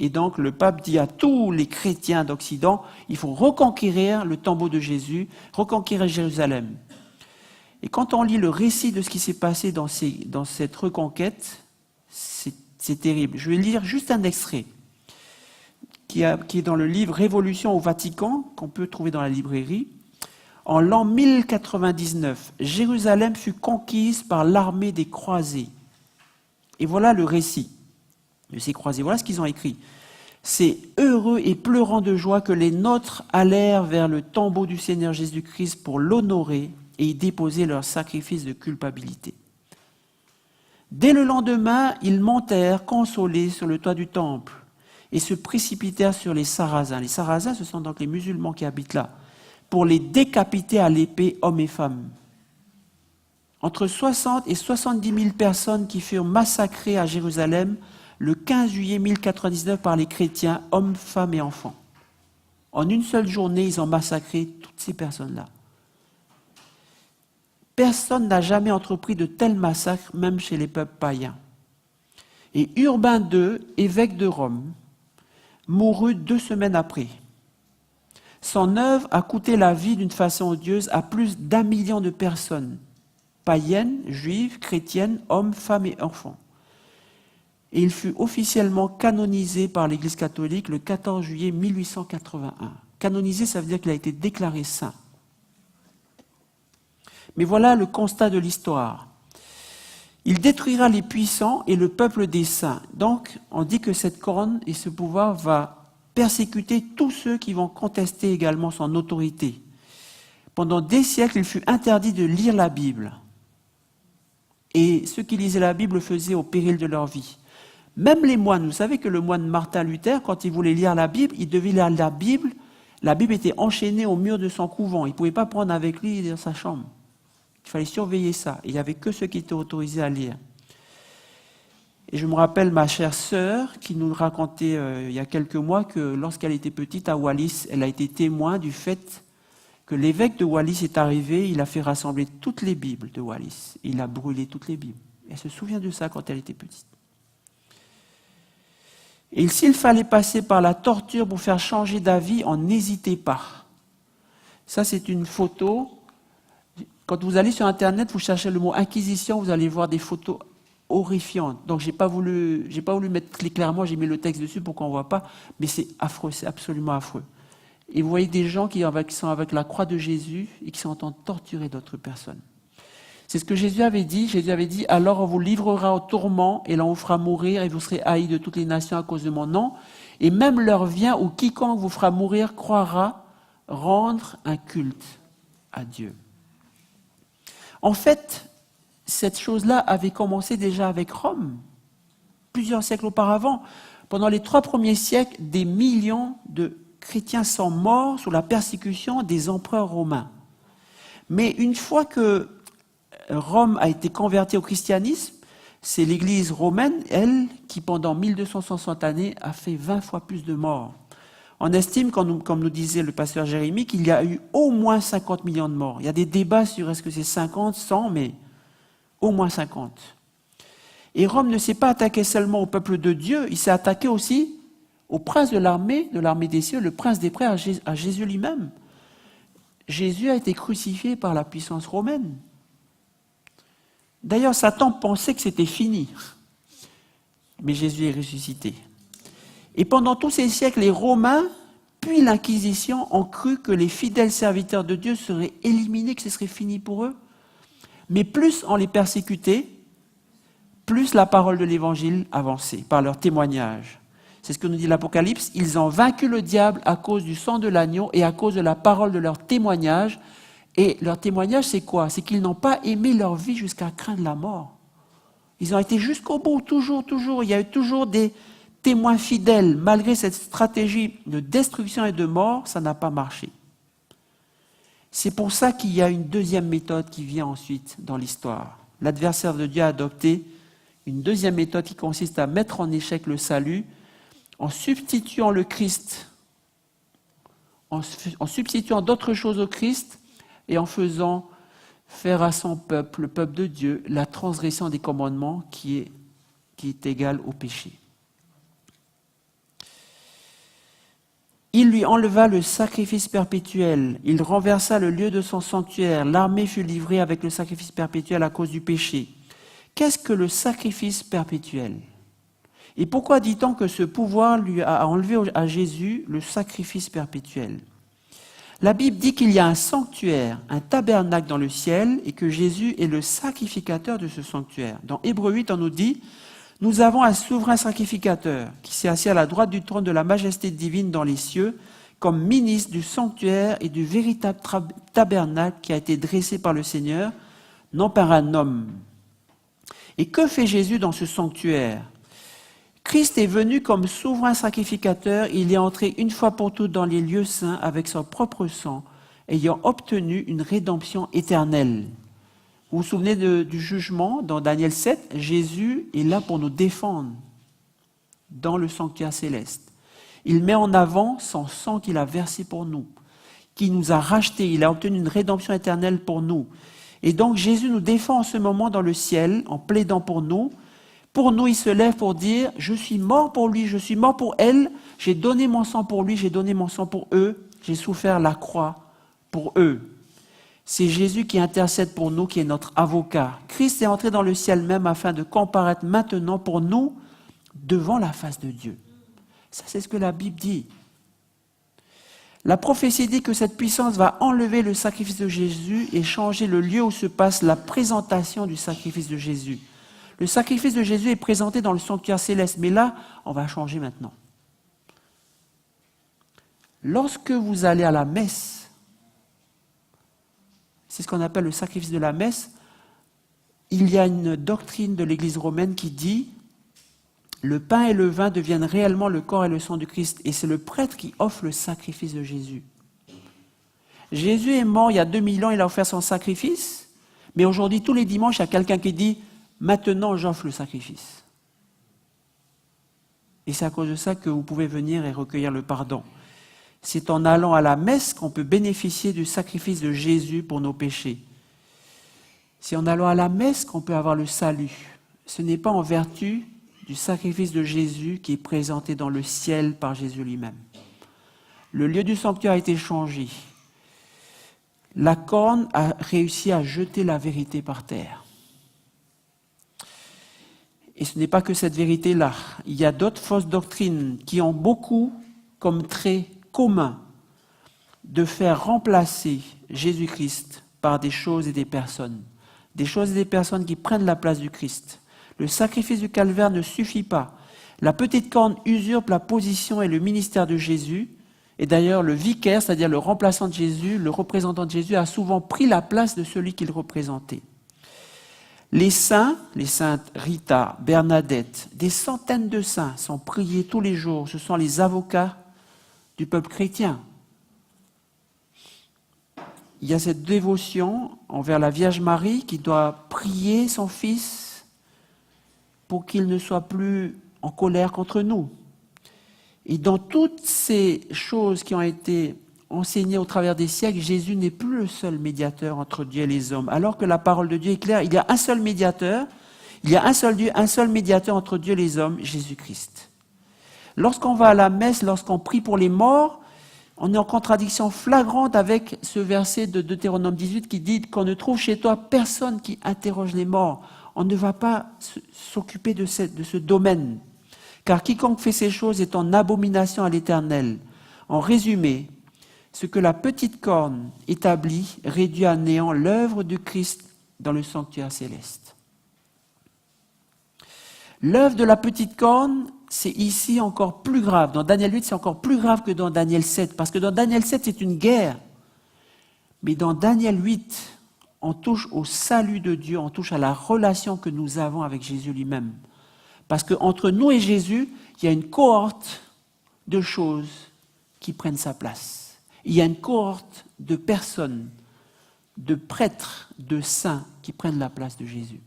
Et donc le pape dit à tous les chrétiens d'Occident, il faut reconquérir le tombeau de Jésus, reconquérir Jérusalem. Et quand on lit le récit de ce qui s'est passé dans cette reconquête, c'est terrible. Je vais lire juste un extrait qui est dans le livre Révolution au Vatican, qu'on peut trouver dans la librairie. En l'an 1099, Jérusalem fut conquise par l'armée des croisés. Et voilà le récit de ces croisés. Voilà ce qu'ils ont écrit. C'est heureux et pleurant de joie que les nôtres allèrent vers le tombeau du Seigneur Jésus-Christ pour l'honorer et y déposer leur sacrifice de culpabilité. Dès le lendemain, ils montèrent consolés sur le toit du temple et se précipitèrent sur les Sarrasins. Les Sarrasins, ce sont donc les musulmans qui habitent là, pour les décapiter à l'épée, hommes et femmes. entre 60 et 70 000 personnes qui furent massacrées à Jérusalem le 15 juillet 1099 par les chrétiens, hommes, femmes et enfants. En une seule journée, ils ont massacré toutes ces personnes-là. Personne n'a jamais entrepris de tels massacres, même chez les peuples païens. Et Urbain II, évêque de Rome, mourut 2 semaines après. Son œuvre a coûté la vie d'une façon odieuse à plus d'1 million de personnes, païennes, juives, chrétiennes, hommes, femmes et enfants. Et il fut officiellement canonisé par l'Église catholique le 14 juillet 1881. Canonisé, ça veut dire qu'il a été déclaré saint. Mais voilà le constat de l'histoire. Il détruira les puissants et le peuple des saints. Donc, on dit que cette couronne et ce pouvoir va persécuter tous ceux qui vont contester également son autorité. Pendant des siècles, il fut interdit de lire la Bible. Et ceux qui lisaient la Bible le faisaient au péril de leur vie. Même les moines, vous savez que le moine Martin Luther, quand il voulait lire la Bible, il devait lire la Bible. La Bible était enchaînée au mur de son couvent. Il ne pouvait pas prendre avec lui dans sa chambre. Il fallait surveiller ça. Il n'y avait que ceux qui étaient autorisés à lire. Et je me rappelle ma chère sœur qui nous racontait il y a quelques mois que lorsqu'elle était petite à Wallis, elle a été témoin du fait que l'évêque de Wallis est arrivé, il a fait rassembler toutes les Bibles de Wallis. Il a brûlé toutes les Bibles. Elle se souvient de ça quand elle était petite. Et s'il fallait passer par la torture pour faire changer d'avis, on n'hésitait pas. Ça, c'est une photo. Quand vous allez sur Internet, vous cherchez le mot Inquisition, vous allez voir des photos horrifiantes. Donc, j'ai pas voulu mettre clairement, j'ai mis le texte dessus pour qu'on ne voit pas, mais c'est affreux, c'est absolument affreux. Et vous voyez des gens qui sont avec la croix de Jésus et qui sont en train de torturer d'autres personnes. C'est ce que Jésus avait dit. Jésus avait dit, alors on vous livrera au tourment et l'on vous fera mourir et vous serez haïs de toutes les nations à cause de mon nom. Et même l'heure vient où quiconque vous fera mourir croira rendre un culte à Dieu. En fait, cette chose-là avait commencé déjà avec Rome, plusieurs siècles auparavant. Pendant les 3 premiers siècles, des millions de chrétiens sont morts sous la persécution des empereurs romains. Mais une fois que Rome a été convertie au christianisme, c'est l'Église romaine, elle, qui pendant 1260 années a fait 20 fois plus de morts. On estime, comme nous disait le pasteur Jérémie, qu'il y a eu au moins 50 millions de morts. Il y a des débats sur est-ce que c'est 50, 100, mais au moins 50. Et Rome ne s'est pas attaqué seulement au peuple de Dieu, il s'est attaqué aussi au prince de l'armée des cieux, le prince des prêtres, à Jésus lui-même. Jésus a été crucifié par la puissance romaine. D'ailleurs, Satan pensait que c'était fini, mais Jésus est ressuscité. Et pendant tous ces siècles, les Romains, puis l'Inquisition, ont cru que les fidèles serviteurs de Dieu seraient éliminés, que ce serait fini pour eux. Mais plus on les persécutait, plus la parole de l'Évangile avançait par leur témoignage. C'est ce que nous dit l'Apocalypse. Ils ont vaincu le diable à cause du sang de l'agneau et à cause de la parole de leur témoignage. Et leur témoignage, c'est quoi? C'est qu'ils n'ont pas aimé leur vie jusqu'à craindre la mort. Ils ont été jusqu'au bout, toujours. Il y a eu toujours des témoins fidèles. Malgré cette stratégie de destruction et de mort, ça n'a pas marché. C'est pour ça qu'il y a une deuxième méthode qui vient ensuite dans l'histoire. L'adversaire de Dieu a adopté une deuxième méthode qui consiste à mettre en échec le salut en substituant le Christ, en substituant d'autres choses au Christ, et en faisant faire à son peuple, le peuple de Dieu, la transgression des commandements qui est égale au péché. Il lui enleva le sacrifice perpétuel, il renversa le lieu de son sanctuaire, l'armée fut livrée avec le sacrifice perpétuel à cause du péché. Qu'est-ce que le sacrifice perpétuel? Et pourquoi dit-on que ce pouvoir lui a enlevé à Jésus le sacrifice perpétuel? La Bible dit qu'il y a un sanctuaire, un tabernacle dans le ciel et que Jésus est le sacrificateur de ce sanctuaire. Dans Hébreux 8, on nous dit « Nous avons un souverain sacrificateur qui s'est assis à la droite du trône de la majesté divine dans les cieux comme ministre du sanctuaire et du véritable tabernacle qui a été dressé par le Seigneur, non par un homme. » Et que fait Jésus dans ce sanctuaire? Christ est venu comme souverain sacrificateur, il est entré une fois pour toutes dans les lieux saints avec son propre sang, ayant obtenu une rédemption éternelle. Vous vous souvenez du jugement dans Daniel 7? Jésus est là pour nous défendre dans le sanctuaire céleste. Il met en avant son sang qu'il a versé pour nous, qui nous a rachetés. Il a obtenu une rédemption éternelle pour nous. Et donc Jésus nous défend en ce moment dans le ciel, en plaidant pour nous. Pour nous, il se lève pour dire, je suis mort pour lui, je suis mort pour elle, j'ai donné mon sang pour lui, j'ai donné mon sang pour eux, j'ai souffert la croix pour eux. C'est Jésus qui intercède pour nous, qui est notre avocat. Christ est entré dans le ciel même afin de comparaître maintenant pour nous devant la face de Dieu. Ça, c'est ce que la Bible dit. La prophétie dit que cette puissance va enlever le sacrifice de Jésus et changer le lieu où se passe la présentation du sacrifice de Jésus. Le sacrifice de Jésus est présenté dans le sanctuaire céleste, mais là, on va changer maintenant. Lorsque vous allez à la messe, c'est ce qu'on appelle le sacrifice de la messe, il y a une doctrine de l'Église romaine qui dit le pain et le vin deviennent réellement le corps et le sang du Christ, et c'est le prêtre qui offre le sacrifice de Jésus. Jésus est mort il y a 2000 ans, il a offert son sacrifice, mais aujourd'hui, tous les dimanches, il y a quelqu'un qui dit « Maintenant, j'offre le sacrifice ». Et c'est à cause de ça que vous pouvez venir et recueillir le pardon. C'est en allant à la messe qu'on peut bénéficier du sacrifice de Jésus pour nos péchés. C'est en allant à la messe qu'on peut avoir le salut. Ce n'est pas en vertu du sacrifice de Jésus qui est présenté dans le ciel par Jésus lui-même. Le lieu du sanctuaire a été changé. La corne a réussi à jeter la vérité par terre. Et ce n'est pas que cette vérité-là. Il y a d'autres fausses doctrines qui ont beaucoup comme trait commun de faire remplacer Jésus-Christ par des choses et des personnes. Des choses et des personnes qui prennent la place du Christ. Le sacrifice du calvaire ne suffit pas. La petite corne usurpe la position et le ministère de Jésus. Et d'ailleurs, le vicaire, c'est-à-dire le remplaçant de Jésus, le représentant de Jésus, a souvent pris la place de celui qu'il représentait. Les saints, les saintes Rita, Bernadette, des centaines de saints sont priés tous les jours. Ce sont les avocats du peuple chrétien. Il y a cette dévotion envers la Vierge Marie qui doit prier son Fils pour qu'il ne soit plus en colère contre nous. Et dans toutes ces choses qui ont été enseignées au travers des siècles, Jésus n'est plus le seul médiateur entre Dieu et les hommes. Alors que la parole de Dieu est claire, il y a un seul médiateur, il y a un seul Dieu, un seul médiateur entre Dieu et les hommes, Jésus-Christ. Lorsqu'on va à la messe, lorsqu'on prie pour les morts, on est en contradiction flagrante avec ce verset de Deutéronome 18 qui dit qu'on ne trouve chez toi personne qui interroge les morts. On ne va pas s'occuper de ce domaine. Car quiconque fait ces choses est en abomination à l'Éternel. En résumé, ce que la petite corne établit réduit à néant l'œuvre du Christ dans le sanctuaire céleste. L'œuvre de la petite corne, c'est ici encore plus grave. Dans Daniel 8, c'est encore plus grave que dans Daniel 7. Parce que dans Daniel 7, c'est une guerre. Mais dans Daniel 8, on touche au salut de Dieu, on touche à la relation que nous avons avec Jésus lui-même. Parce qu'entre nous et Jésus, il y a une cohorte de choses qui prennent sa place. Il y a une cohorte de personnes, de prêtres, de saints qui prennent la place de Jésus.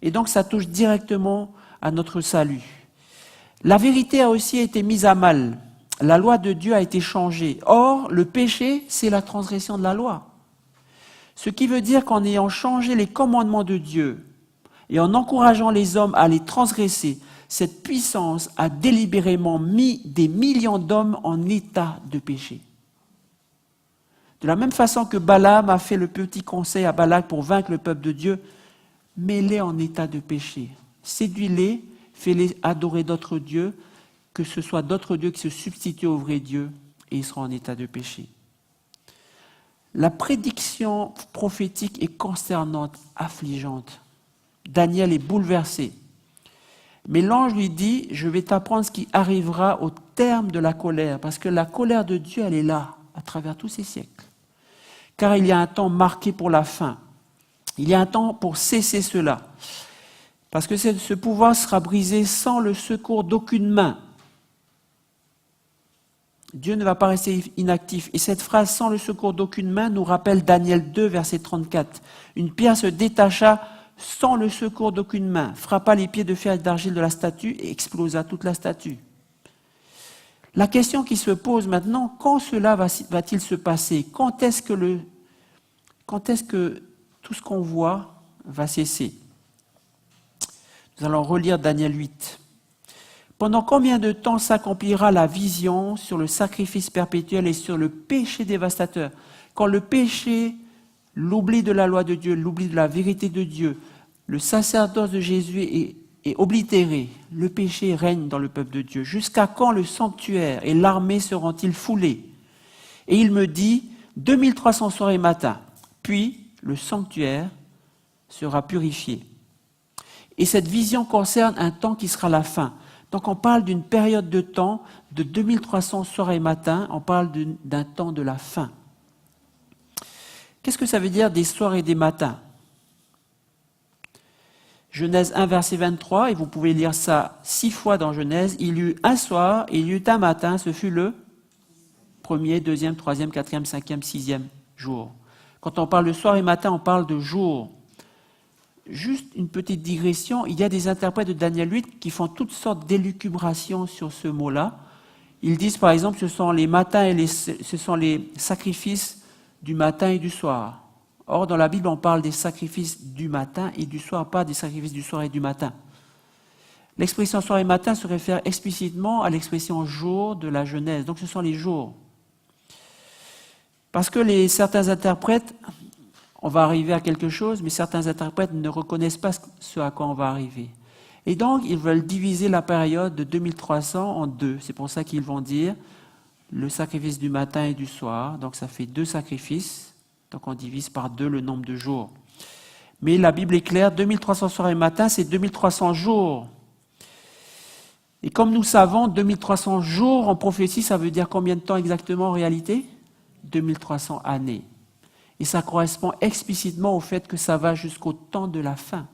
Et donc ça touche directement à notre salut. La vérité a aussi été mise à mal. La loi de Dieu a été changée. Or, le péché, c'est la transgression de la loi. Ce qui veut dire qu'en ayant changé les commandements de Dieu et en encourageant les hommes à les transgresser, cette puissance a délibérément mis des millions d'hommes en état de péché. De la même façon que Balaam a fait le petit conseil à Balak pour vaincre le peuple de Dieu, mets-les en état de péché. Séduis-les, fais-les adorer d'autres dieux, que ce soit d'autres dieux qui se substituent au vrai Dieu, et ils seront en état de péché. La prédiction prophétique est consternante, affligeante. Daniel est bouleversé. Mais l'ange lui dit, je vais t'apprendre ce qui arrivera au terme de la colère, parce que la colère de Dieu, elle est là, à travers tous ces siècles. Car il y a un temps marqué pour la fin. Il y a un temps pour cesser cela. Parce que ce pouvoir sera brisé sans le secours d'aucune main. Dieu ne va pas rester inactif. Et cette phrase, sans le secours d'aucune main, nous rappelle Daniel 2, verset 34. Une pierre se détacha sans le secours d'aucune main, frappa les pieds de fer et d'argile de la statue et explosa toute la statue. La question qui se pose maintenant, quand cela va-t-il se passer? Quand est-ce que tout ce qu'on voit va cesser? Nous allons relire Daniel 8. Pendant combien de temps s'accomplira la vision sur le sacrifice perpétuel et sur le péché dévastateur? Quand le péché, l'oubli de la loi de Dieu, l'oubli de la vérité de Dieu, le sacerdoce de Jésus est oblitéré, le péché règne dans le peuple de Dieu. Jusqu'à quand le sanctuaire et l'armée seront-ils foulés? Et il me dit, 2300 soirs et matins, puis le sanctuaire sera purifié. Et cette vision concerne un temps qui sera la fin. Donc on parle d'une période de temps de 2300 soirs et matins, on parle d'un temps de la fin. Qu'est-ce que ça veut dire des soirs et des matins? Genèse 1, verset 23, et vous pouvez lire ça 6 fois dans Genèse. Il y eut un soir et il y eut un matin, ce fut le premier, deuxième, troisième, quatrième, cinquième, sixième jour. Quand on parle de soir et matin, on parle de jour. Juste une petite digression, il y a des interprètes de Daniel 8 qui font toutes sortes d'élucubrations sur ce mot-là. Ils disent par exemple ce sont les matins et ce sont les sacrifices du matin et du soir. Or dans la Bible on parle des sacrifices du matin et du soir, pas des sacrifices du soir et du matin. L'expression soir et matin se réfère explicitement à l'expression jour de la Genèse, donc ce sont les jours. Parce que certains interprètes, on va arriver à quelque chose, mais certains interprètes ne reconnaissent pas ce à quoi on va arriver. Et donc, ils veulent diviser la période de 2300 en deux. C'est pour ça qu'ils vont dire le sacrifice du matin et du soir. Donc, ça fait 2 sacrifices. Donc, on divise par 2 le nombre de jours. Mais la Bible est claire, 2300 soirs et matin, c'est 2300 jours. Et comme nous savons, 2300 jours en prophétie, ça veut dire combien de temps exactement en réalité? 2300 années. Et ça correspond explicitement au fait que ça va jusqu'au temps de la fin.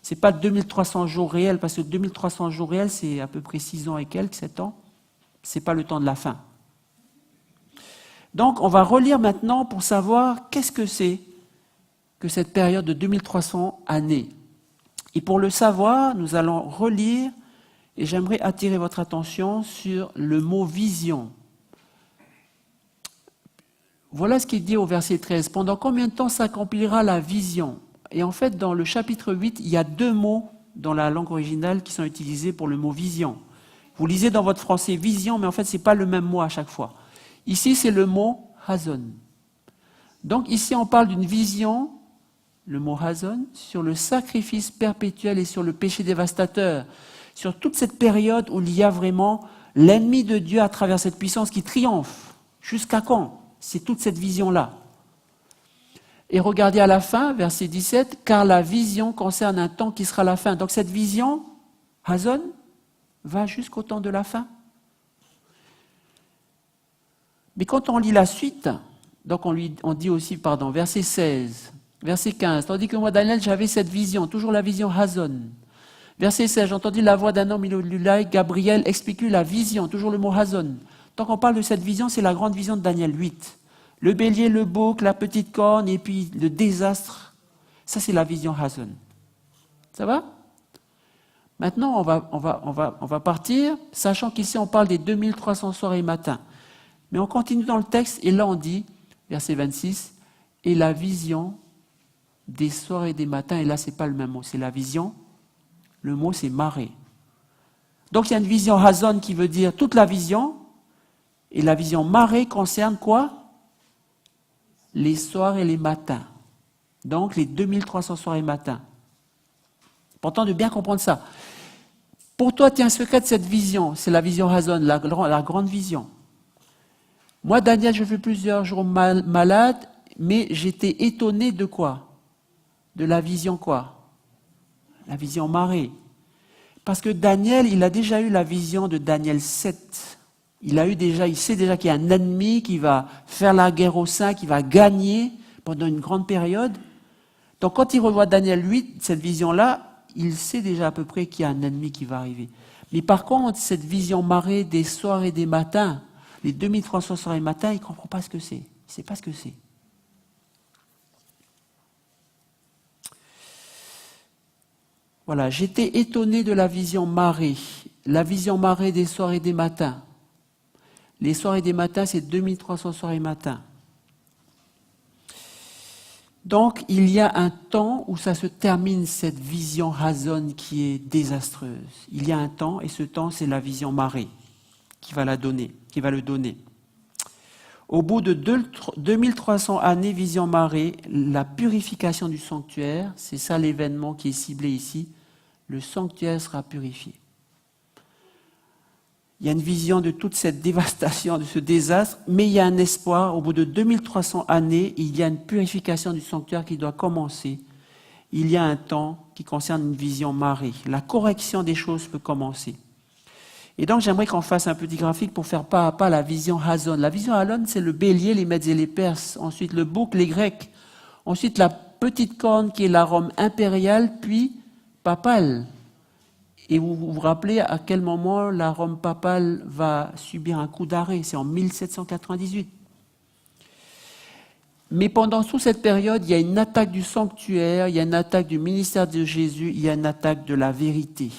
Ce n'est pas 2300 jours réels, parce que 2300 jours réels, c'est à peu près 6 ans et quelques, 7 ans. Ce n'est pas le temps de la fin. Donc, on va relire maintenant pour savoir qu'est-ce que c'est que cette période de 2300 années. Et pour le savoir, nous allons relire, et j'aimerais attirer votre attention sur le mot « vision ». Voilà ce qui est dit au verset 13. Pendant combien de temps s'accomplira la vision? Et en fait, dans le chapitre 8, il y a 2 mots dans la langue originale qui sont utilisés pour le mot vision. Vous lisez dans votre français vision, mais en fait, ce n'est pas le même mot à chaque fois. Ici, c'est le mot hazon. Donc ici, on parle d'une vision, le mot hazon, sur le sacrifice perpétuel et sur le péché dévastateur. Sur toute cette période où il y a vraiment l'ennemi de Dieu à travers cette puissance qui triomphe. Jusqu'à quand? C'est toute cette vision-là. Et regardez à la fin, verset 17, car la vision concerne un temps qui sera la fin. Donc cette vision, Hazon, va jusqu'au temps de la fin. Mais quand on lit la suite, donc on dit aussi, verset 16, verset 15, tandis que moi, Daniel, j'avais cette vision, toujours la vision Hazon. Verset 16, j'entendis la voix d'un homme, Gabriel, explique-lui la vision, toujours le mot Hazon. Tant qu'on parle de cette vision, c'est la grande vision de Daniel 8. Le bélier, le bouc, la petite corne et puis le désastre. Ça, c'est la vision Hazon. Ça va? Maintenant, on va partir, sachant qu'ici, on parle des 2300 soirs et matins. Mais on continue dans le texte et là, on dit, verset 26, et la vision des soirs et des matins. Et là, ce n'est pas le même mot, c'est la vision. Le mot, c'est marée. Donc, il y a une vision Hazon qui veut dire toute la vision. Et la vision marée concerne quoi? Les soirs et les matins. Donc les 2300 soirs et matins. Important de bien comprendre ça. Pour toi, tiens, un secret de cette vision, c'est la vision Hazon, la grande vision. Moi, Daniel, je fais plusieurs jours malade, mais j'étais étonné de quoi? De la vision quoi? La vision marée. Parce que Daniel, il a déjà eu la vision de Daniel 7. Il sait déjà qu'il y a un ennemi qui va faire la guerre aux saints, qui va gagner pendant une grande période. Donc quand il revoit Daniel 8, cette vision-là, il sait déjà à peu près qu'il y a un ennemi qui va arriver. Mais par contre, cette vision marée des soirs et des matins, Les 2300 soirs et matins, il ne comprend pas ce que c'est. Il ne sait pas ce que c'est. Voilà, j'étais étonné de la vision marée. La vision marée des soirs et des matins. Les soirs et des matins, c'est 2300 soirs et matins. Donc, il y a un temps où ça se termine, cette vision Hazon qui est désastreuse. Il y a un temps, et ce temps, c'est la vision marée qui va le donner. Au bout de 2300 années, vision marée, la purification du sanctuaire, c'est ça l'événement qui est ciblé ici, le sanctuaire sera purifié. Il y a une vision de toute cette dévastation, de ce désastre, mais il y a un espoir. Au bout de 2300 années, il y a une purification du sanctuaire qui doit commencer. Il y a un temps qui concerne une vision marée. La correction des choses peut commencer. Et donc, j'aimerais qu'on fasse un petit graphique pour faire pas à pas la vision Hazon. La vision Hazon, c'est le bélier, les Mèdes et les Perses. Ensuite, le bouc, les Grecs. Ensuite, la petite corne qui est la Rome impériale, puis papale. Et vous vous rappelez à quel moment la Rome papale va subir un coup d'arrêt? C'est en 1798. Mais pendant toute cette période, il y a une attaque du sanctuaire, il y a une attaque du ministère de Jésus, il y a une attaque de la vérité.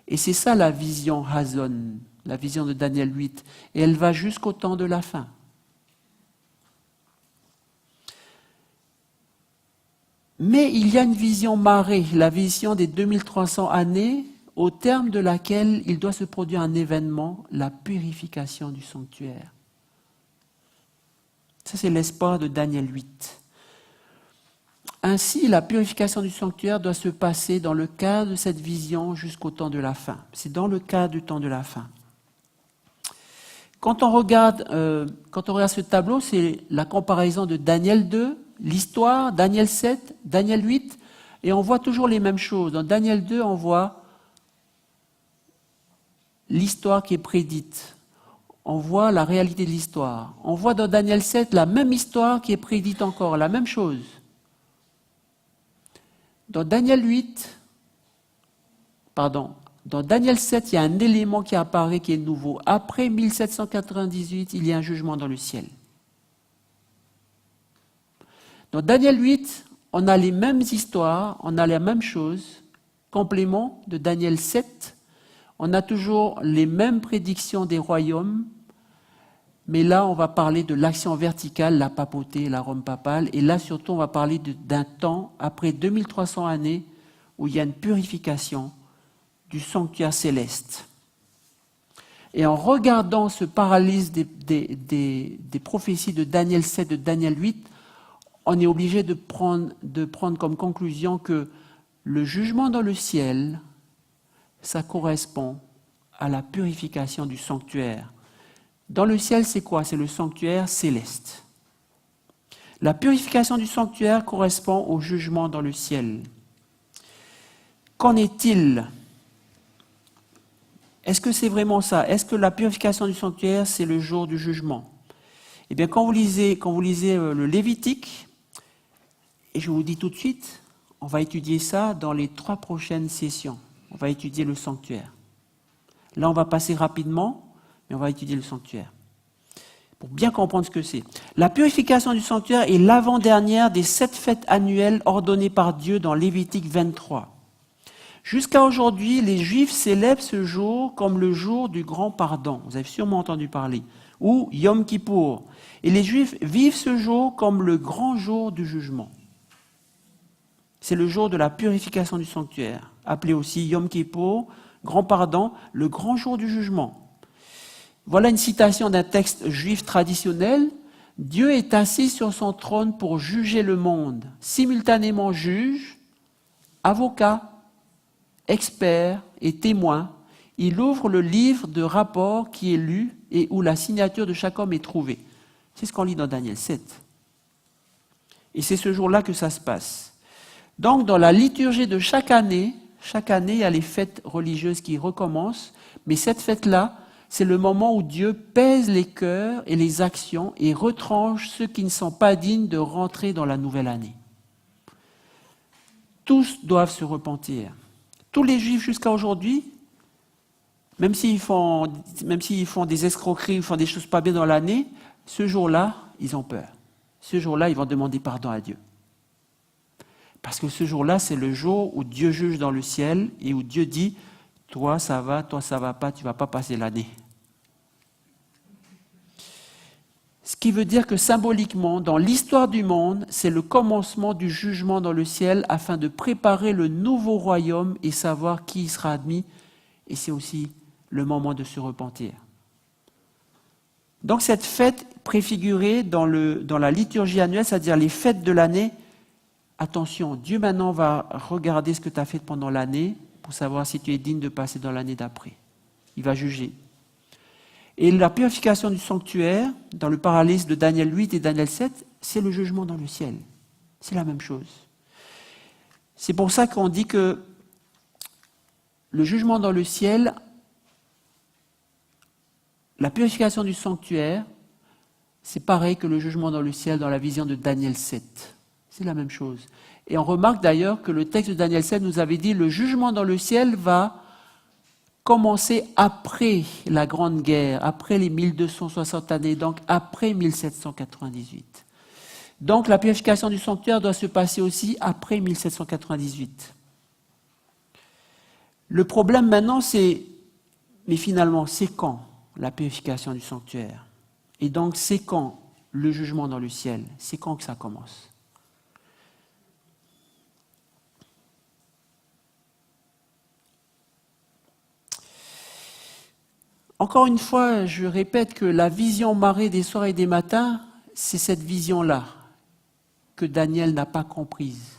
Et c'est ça la vision Hazon, la vision de Daniel 8. Et elle va jusqu'au temps de la fin. Mais il y a une vision marée, la vision des 2300 années, au terme de laquelle il doit se produire un événement, la purification du sanctuaire. Ça, c'est l'espoir de Daniel 8. Ainsi, la purification du sanctuaire doit se passer dans le cadre de cette vision jusqu'au temps de la fin. C'est dans le cadre du temps de la fin. Quand on regarde ce tableau, c'est la comparaison de Daniel 2, l'histoire, Daniel 7, Daniel 8, et on voit toujours les mêmes choses. Dans Daniel 2, on voit l'histoire qui est prédite. On voit la réalité de l'histoire. On voit dans Daniel 7 la même histoire qui est prédite encore, la même chose. Dans Daniel 7, il y a un élément qui apparaît qui est nouveau. Après 1798, il y a un jugement dans le ciel. Dans Daniel 8, on a les mêmes histoires, on a la même chose. Complément de Daniel 7, on a toujours les mêmes prédictions des royaumes, mais là, on va parler de l'action verticale, la papauté, la Rome papale, et là, surtout, on va parler d'un temps, après 2300 années, où il y a une purification du sanctuaire céleste. Et en regardant ce parallèle des prophéties de Daniel 7, de Daniel 8, on est obligé de prendre comme conclusion que le jugement dans le ciel, ça correspond à la purification du sanctuaire. Dans le ciel, c'est quoi? C'est le sanctuaire céleste. La purification du sanctuaire correspond au jugement dans le ciel. Qu'en est-il? Est-ce que c'est vraiment ça? Est-ce que la purification du sanctuaire, c'est le jour du jugement? Eh bien, quand vous lisez le Lévitique, et je vous dis tout de suite, on va étudier ça dans les 3 prochaines sessions. On va étudier le sanctuaire. Là, on va passer rapidement, mais on va étudier le sanctuaire, pour bien comprendre ce que c'est. La purification du sanctuaire est l'avant-dernière des 7 fêtes annuelles ordonnées par Dieu dans Lévitique 23. Jusqu'à aujourd'hui, les Juifs célèbrent ce jour comme le jour du grand pardon. Vous avez sûrement entendu parler. Ou Yom Kippour. Et les Juifs vivent ce jour comme le grand jour du jugement. C'est le jour de la purification du sanctuaire, appelé aussi Yom Kippour, grand pardon, le grand jour du jugement. Voilà une citation d'un texte juif traditionnel. Dieu est assis sur son trône pour juger le monde, simultanément juge, avocat, expert et témoin. Il ouvre le livre de rapport qui est lu et où la signature de chaque homme est trouvée. C'est ce qu'on lit dans Daniel 7. Et c'est ce jour-là que ça se passe. Donc, dans la liturgie de chaque année, il y a les fêtes religieuses qui recommencent, mais cette fête-là, c'est le moment où Dieu pèse les cœurs et les actions et retranche ceux qui ne sont pas dignes de rentrer dans la nouvelle année. Tous doivent se repentir. Tous les Juifs jusqu'à aujourd'hui, Même s'ils font des escroqueries, ils font des choses pas bien dans l'année, ce jour-là, ils ont peur. Ce jour-là, ils vont demander pardon à Dieu. Parce que ce jour-là, c'est le jour où Dieu juge dans le ciel et où Dieu dit « Toi, ça va pas, tu ne vas pas passer l'année. » Ce qui veut dire que symboliquement, dans l'histoire du monde, c'est le commencement du jugement dans le ciel afin de préparer le nouveau royaume et savoir qui y sera admis. Et c'est aussi le moment de se repentir. Donc cette fête préfigurée dans la liturgie annuelle, c'est-à-dire les fêtes de l'année, attention, Dieu maintenant va regarder ce que tu as fait pendant l'année pour savoir si tu es digne de passer dans l'année d'après. Il va juger. Et la purification du sanctuaire, dans le parallèle de Daniel 8 et Daniel 7, c'est le jugement dans le ciel. C'est la même chose. C'est pour ça qu'on dit que le jugement dans le ciel, la purification du sanctuaire, c'est pareil que le jugement dans le ciel dans la vision de Daniel 7. C'est la même chose. Et on remarque d'ailleurs que le texte de Daniel 7 nous avait dit le jugement dans le ciel va commencer après la Grande Guerre, après les 1260 années, donc après 1798. Donc la purification du sanctuaire doit se passer aussi après 1798. Le problème maintenant, mais finalement, c'est quand la purification du sanctuaire? Et donc, c'est quand le jugement dans le ciel? C'est quand que ça commence? Encore une fois, je répète que la vision marée des soirs et des matins, c'est cette vision-là que Daniel n'a pas comprise.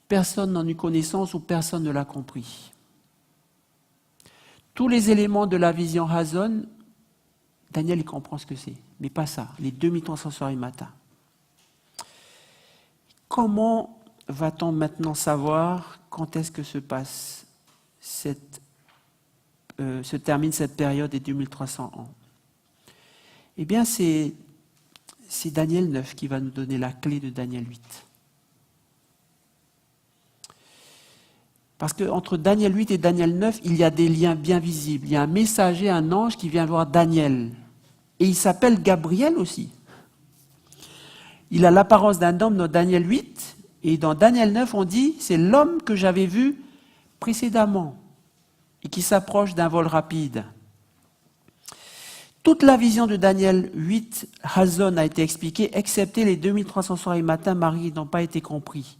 Personne n'en eut connaissance ou personne ne l'a compris. Tous les éléments de la vision Hazon, Daniel il comprend ce que c'est, mais pas ça, les 2300 soirs et matins. Comment va-t-on maintenant savoir quand est-ce que se termine cette période des 2300 ans? Eh bien, c'est Daniel 9 qui va nous donner la clé de Daniel 8. Parce qu'entre Daniel 8 et Daniel 9, il y a des liens bien visibles. Il y a un messager, un ange qui vient voir Daniel. Et il s'appelle Gabriel aussi. Il a l'apparence d'un homme dans Daniel 8. Et dans Daniel 9, on dit, c'est l'homme que j'avais vu précédemment et qui s'approche d'un vol rapide. Toute la vision de Daniel 8, Hazon a été expliquée, excepté les 2300 soirs et matins, Marie n'ont pas été compris.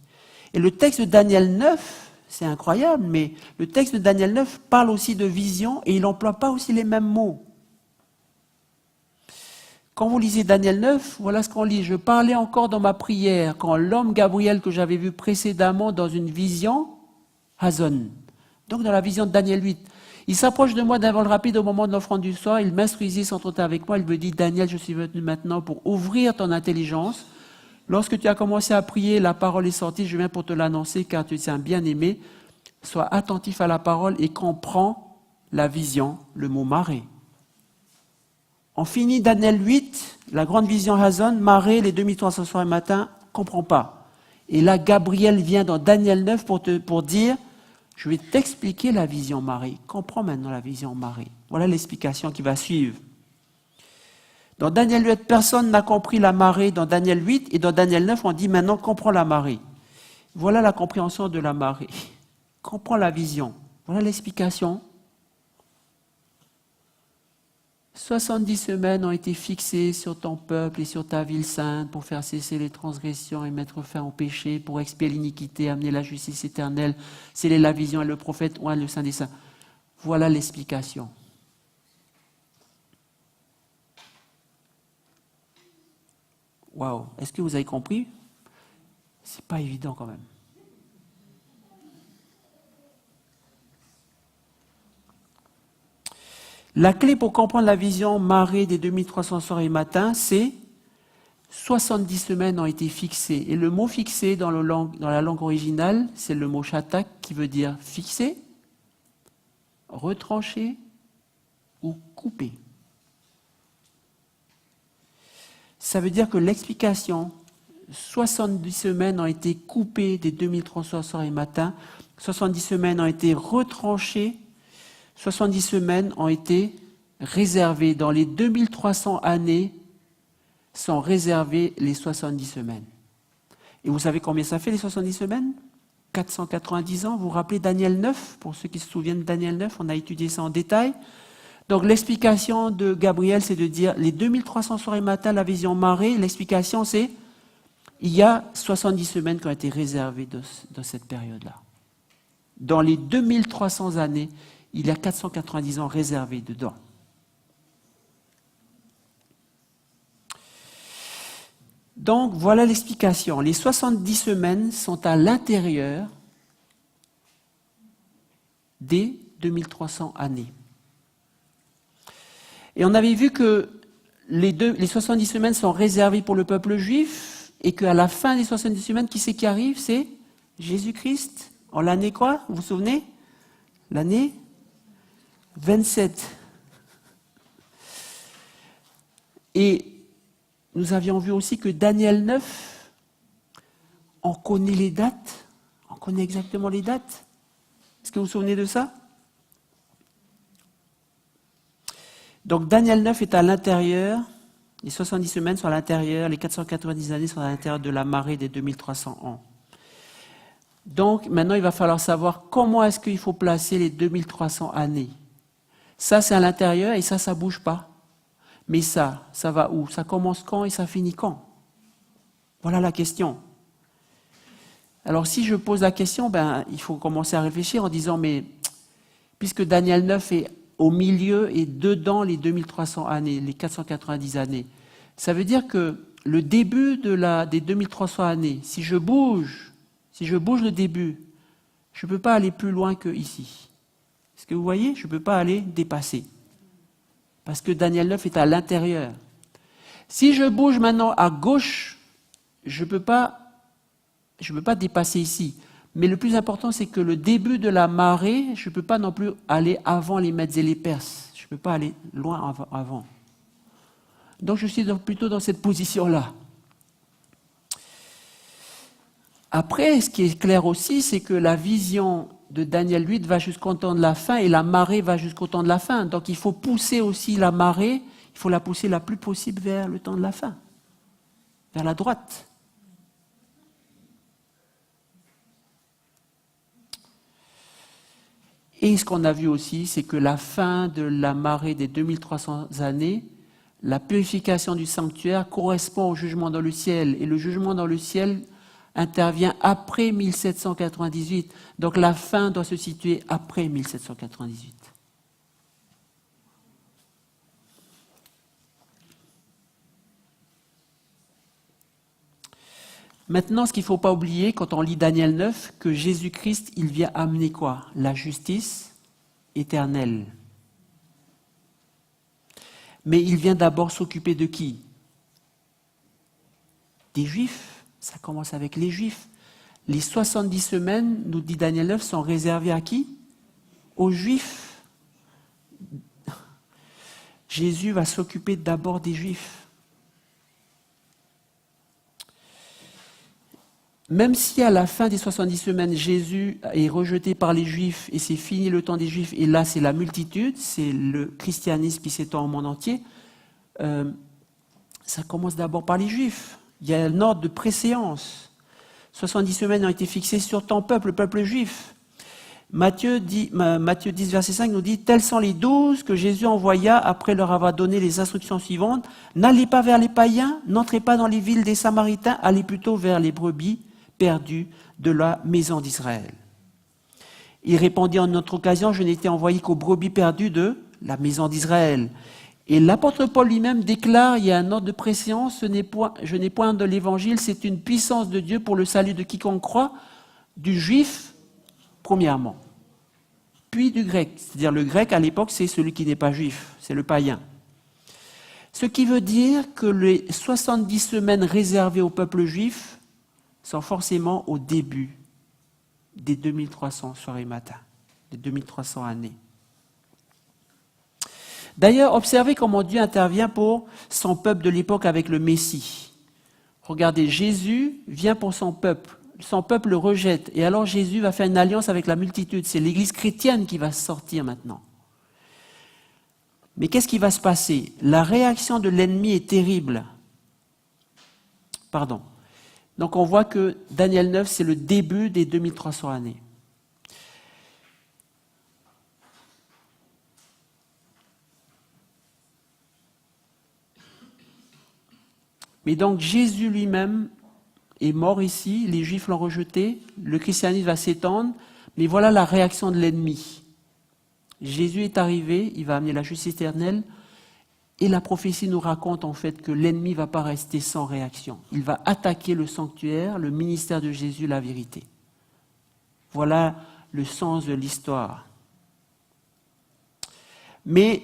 Et le texte de Daniel 9, c'est incroyable, mais le texte de Daniel 9 parle aussi de vision et il n'emploie pas aussi les mêmes mots. Quand vous lisez Daniel 9, voilà ce qu'on lit. Je parlais encore dans ma prière quand l'homme Gabriel que j'avais vu précédemment dans une vision, Hazon. Donc dans la vision de Daniel 8. Il s'approche de moi d'un vol rapide au moment de l'offrande du soir. Il m'instruisit, s'entretenait avec moi. Il me dit, Daniel, je suis venu maintenant pour ouvrir ton intelligence. Lorsque tu as commencé à prier, la parole est sortie. Je viens pour te l'annoncer car tu es un bien-aimé. Sois attentif à la parole et comprends la vision, le mot marée. On finit Daniel 8, la grande vision Hazon, marée, les 2300 soirs et matin, comprend pas. Et là, Gabriel vient dans Daniel 9 pour dire, je vais t'expliquer la vision marée. Comprends maintenant la vision marée. Voilà l'explication qui va suivre. Dans Daniel 8, personne n'a compris la marée dans Daniel 8, et dans Daniel 9, on dit maintenant, comprends la marée. Voilà la compréhension de la marée. Comprends la vision. Voilà l'explication. 70 semaines ont été fixées sur ton peuple et sur ta ville sainte pour faire cesser les transgressions et mettre fin au péché, pour expier l'iniquité, amener la justice éternelle, sceller la vision et le prophète, oint le saint des saints. Voilà l'explication. Waouh, est-ce que vous avez compris? C'est pas évident quand même. La clé pour comprendre la vision marée des 2300 soirs et matins, c'est 70 semaines ont été fixées. Et le mot fixé dans la langue originale, c'est le mot shatak qui veut dire fixer, retrancher ou couper. Ça veut dire que l'explication, 70 semaines ont été coupées des 2300 soirs et matins, 70 semaines ont été retranchées, 70 semaines ont été réservées. Dans les 2300 années sont réservées les 70 semaines. Et vous savez combien ça fait les 70 semaines ? 490 ans. Vous vous rappelez Daniel 9 ? Pour ceux qui se souviennent de Daniel 9, on a étudié ça en détail. Donc l'explication de Gabriel, c'est de dire les 2300 soirs et matins, la vision marée, l'explication c'est il y a 70 semaines qui ont été réservées dans cette période-là. Dans les 2300 années, il y a 490 ans réservés dedans. Donc voilà l'explication. Les 70 semaines sont à l'intérieur des 2300 années. Et on avait vu que les 70 semaines sont réservées pour le peuple juif et qu'à la fin des 70 semaines, qui c'est qui arrive ? C'est Jésus-Christ. En l'année quoi ? Vous vous souvenez ? L'année 27. Et nous avions vu aussi que Daniel 9, on connaît les dates, on connaît exactement les dates. Est-ce que vous vous souvenez de ça ? Donc Daniel 9 est à l'intérieur, les 70 semaines sont à l'intérieur, les 490 années sont à l'intérieur de la marée des 2300 ans. Donc maintenant il va falloir savoir comment est-ce qu'il faut placer les 2300 années. Ça c'est à l'intérieur et ça ne bouge pas. Mais ça va où ? Ça commence quand et ça finit quand ? Voilà la question. Alors si je pose la question, il faut commencer à réfléchir en disant, mais puisque Daniel 9 est au milieu et dedans les 2300 années, les 490 années, ça veut dire que le début des 2300 années, si je bouge le début, je ne peux pas aller plus loin que ici. Est-ce que vous voyez ? Je ne peux pas aller dépasser. Parce que Daniel 9 est à l'intérieur. Si je bouge maintenant à gauche, je ne peux pas dépasser ici. Mais le plus important, c'est que le début de la marée, je ne peux pas non plus aller avant les Mèdes et les Perses. Je ne peux pas aller loin avant. Donc je suis plutôt dans cette position-là. Après, ce qui est clair aussi, c'est que la vision de Daniel 8 va jusqu'au temps de la fin et la marée va jusqu'au temps de la fin. Donc il faut pousser aussi la marée, il faut la pousser la plus possible vers le temps de la fin, vers la droite. Et ce qu'on a vu aussi, c'est que la fin de la marée des 2300 années, la purification du sanctuaire correspond au jugement dans le ciel. Et le jugement dans le ciel intervient après 1798. Donc la fin doit se situer après 1798. Maintenant, ce qu'il ne faut pas oublier, quand on lit Daniel 9, que Jésus-Christ, il vient amener quoi ? La justice éternelle. Mais il vient d'abord s'occuper de qui ? Des Juifs. Ça commence avec les Juifs. Les 70 semaines, nous dit Daniel 9, sont réservées à qui ? Aux Juifs. Jésus va s'occuper d'abord des Juifs. Même si à la fin des 70 semaines, Jésus est rejeté par les Juifs et c'est fini le temps des Juifs, et là c'est la multitude, c'est le christianisme qui s'étend au monde entier, ça commence d'abord par les Juifs. Il y a un ordre de préséance. 70 semaines ont été fixées sur ton peuple, le peuple juif. Matthieu 10, verset 5 nous dit « Tels sont les 12 que Jésus envoya après leur avoir donné les instructions suivantes. N'allez pas vers les païens, n'entrez pas dans les villes des Samaritains, allez plutôt vers les brebis perdues de la maison d'Israël. » Il répondit en notre occasion « Je n'ai été envoyé qu'aux brebis perdues de la maison d'Israël. » Et l'apôtre Paul lui-même déclare, il y a un ordre de préséance, je n'ai point de l'évangile, c'est une puissance de Dieu pour le salut de quiconque croit, du juif, premièrement, puis du grec. C'est-à-dire le grec à l'époque, c'est celui qui n'est pas juif, c'est le païen. Ce qui veut dire que les 70 semaines réservées au peuple juif sont forcément au début des 2300 soirs et matins, des 2300 années. D'ailleurs, observez comment Dieu intervient pour son peuple de l'époque avec le Messie. Regardez, Jésus vient pour son peuple le rejette, et alors Jésus va faire une alliance avec la multitude. C'est l'Église chrétienne qui va sortir maintenant. Mais qu'est-ce qui va se passer? La réaction de l'ennemi est terrible. Pardon. Donc on voit que Daniel 9, c'est le début des 2300 années. Mais donc Jésus lui-même est mort ici, les Juifs l'ont rejeté, le christianisme va s'étendre, mais voilà la réaction de l'ennemi. Jésus est arrivé, il va amener la justice éternelle, et la prophétie nous raconte en fait que l'ennemi ne va pas rester sans réaction. Il va attaquer le sanctuaire, le ministère de Jésus, la vérité. Voilà le sens de l'histoire. Mais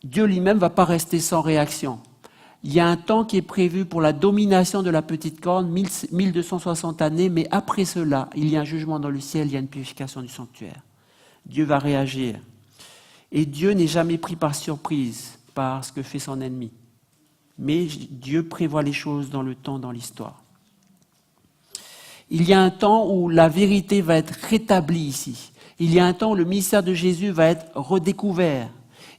Dieu lui-même ne va pas rester sans réaction. Il y a un temps qui est prévu pour la domination de la petite corne, 1260 années, mais après cela, il y a un jugement dans le ciel, il y a une purification du sanctuaire. Dieu va réagir. Et Dieu n'est jamais pris par surprise par ce que fait son ennemi. Mais Dieu prévoit les choses dans le temps, dans l'histoire. Il y a un temps où la vérité va être rétablie ici. Il y a un temps où le ministère de Jésus va être redécouvert.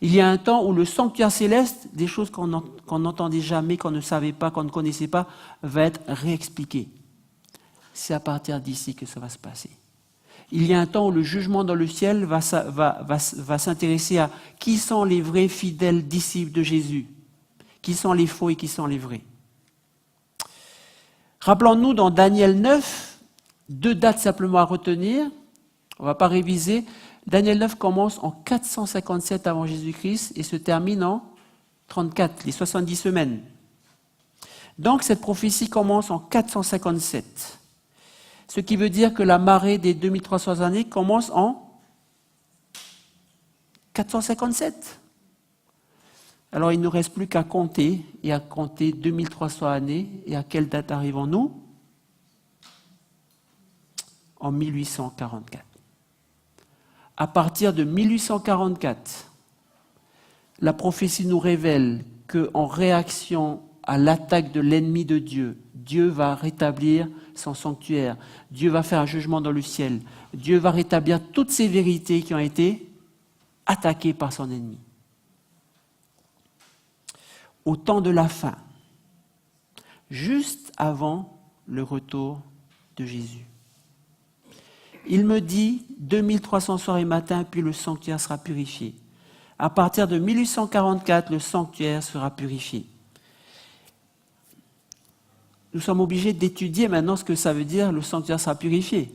Il y a un temps où le sanctuaire céleste, des choses qu'on n'entendait jamais, qu'on ne savait pas, qu'on ne connaissait pas, va être réexpliqué. C'est à partir d'ici que ça va se passer. Il y a un temps où le jugement dans le ciel va s'intéresser à qui sont les vrais fidèles disciples de Jésus, qui sont les faux et qui sont les vrais. Rappelons-nous dans Daniel 9, 2 dates simplement à retenir, on ne va pas réviser. Daniel 9 commence en 457 avant Jésus-Christ et se termine en 34, les 70 semaines. Donc cette prophétie commence en 457. Ce qui veut dire que la marée des 2300 années commence en 457. Alors il ne nous reste plus qu'à compter, et à compter 2300 années, et à quelle date arrivons-nous? En 1844. À partir de 1844, la prophétie nous révèle qu'en réaction à l'attaque de l'ennemi de Dieu, Dieu va rétablir son sanctuaire, Dieu va faire un jugement dans le ciel, Dieu va rétablir toutes ces vérités qui ont été attaquées par son ennemi. Au temps de la fin, juste avant le retour de Jésus. Il me dit 2300 soirs et matins, puis le sanctuaire sera purifié. À partir de 1844, le sanctuaire sera purifié. Nous sommes obligés d'étudier maintenant ce que ça veut dire, le sanctuaire sera purifié.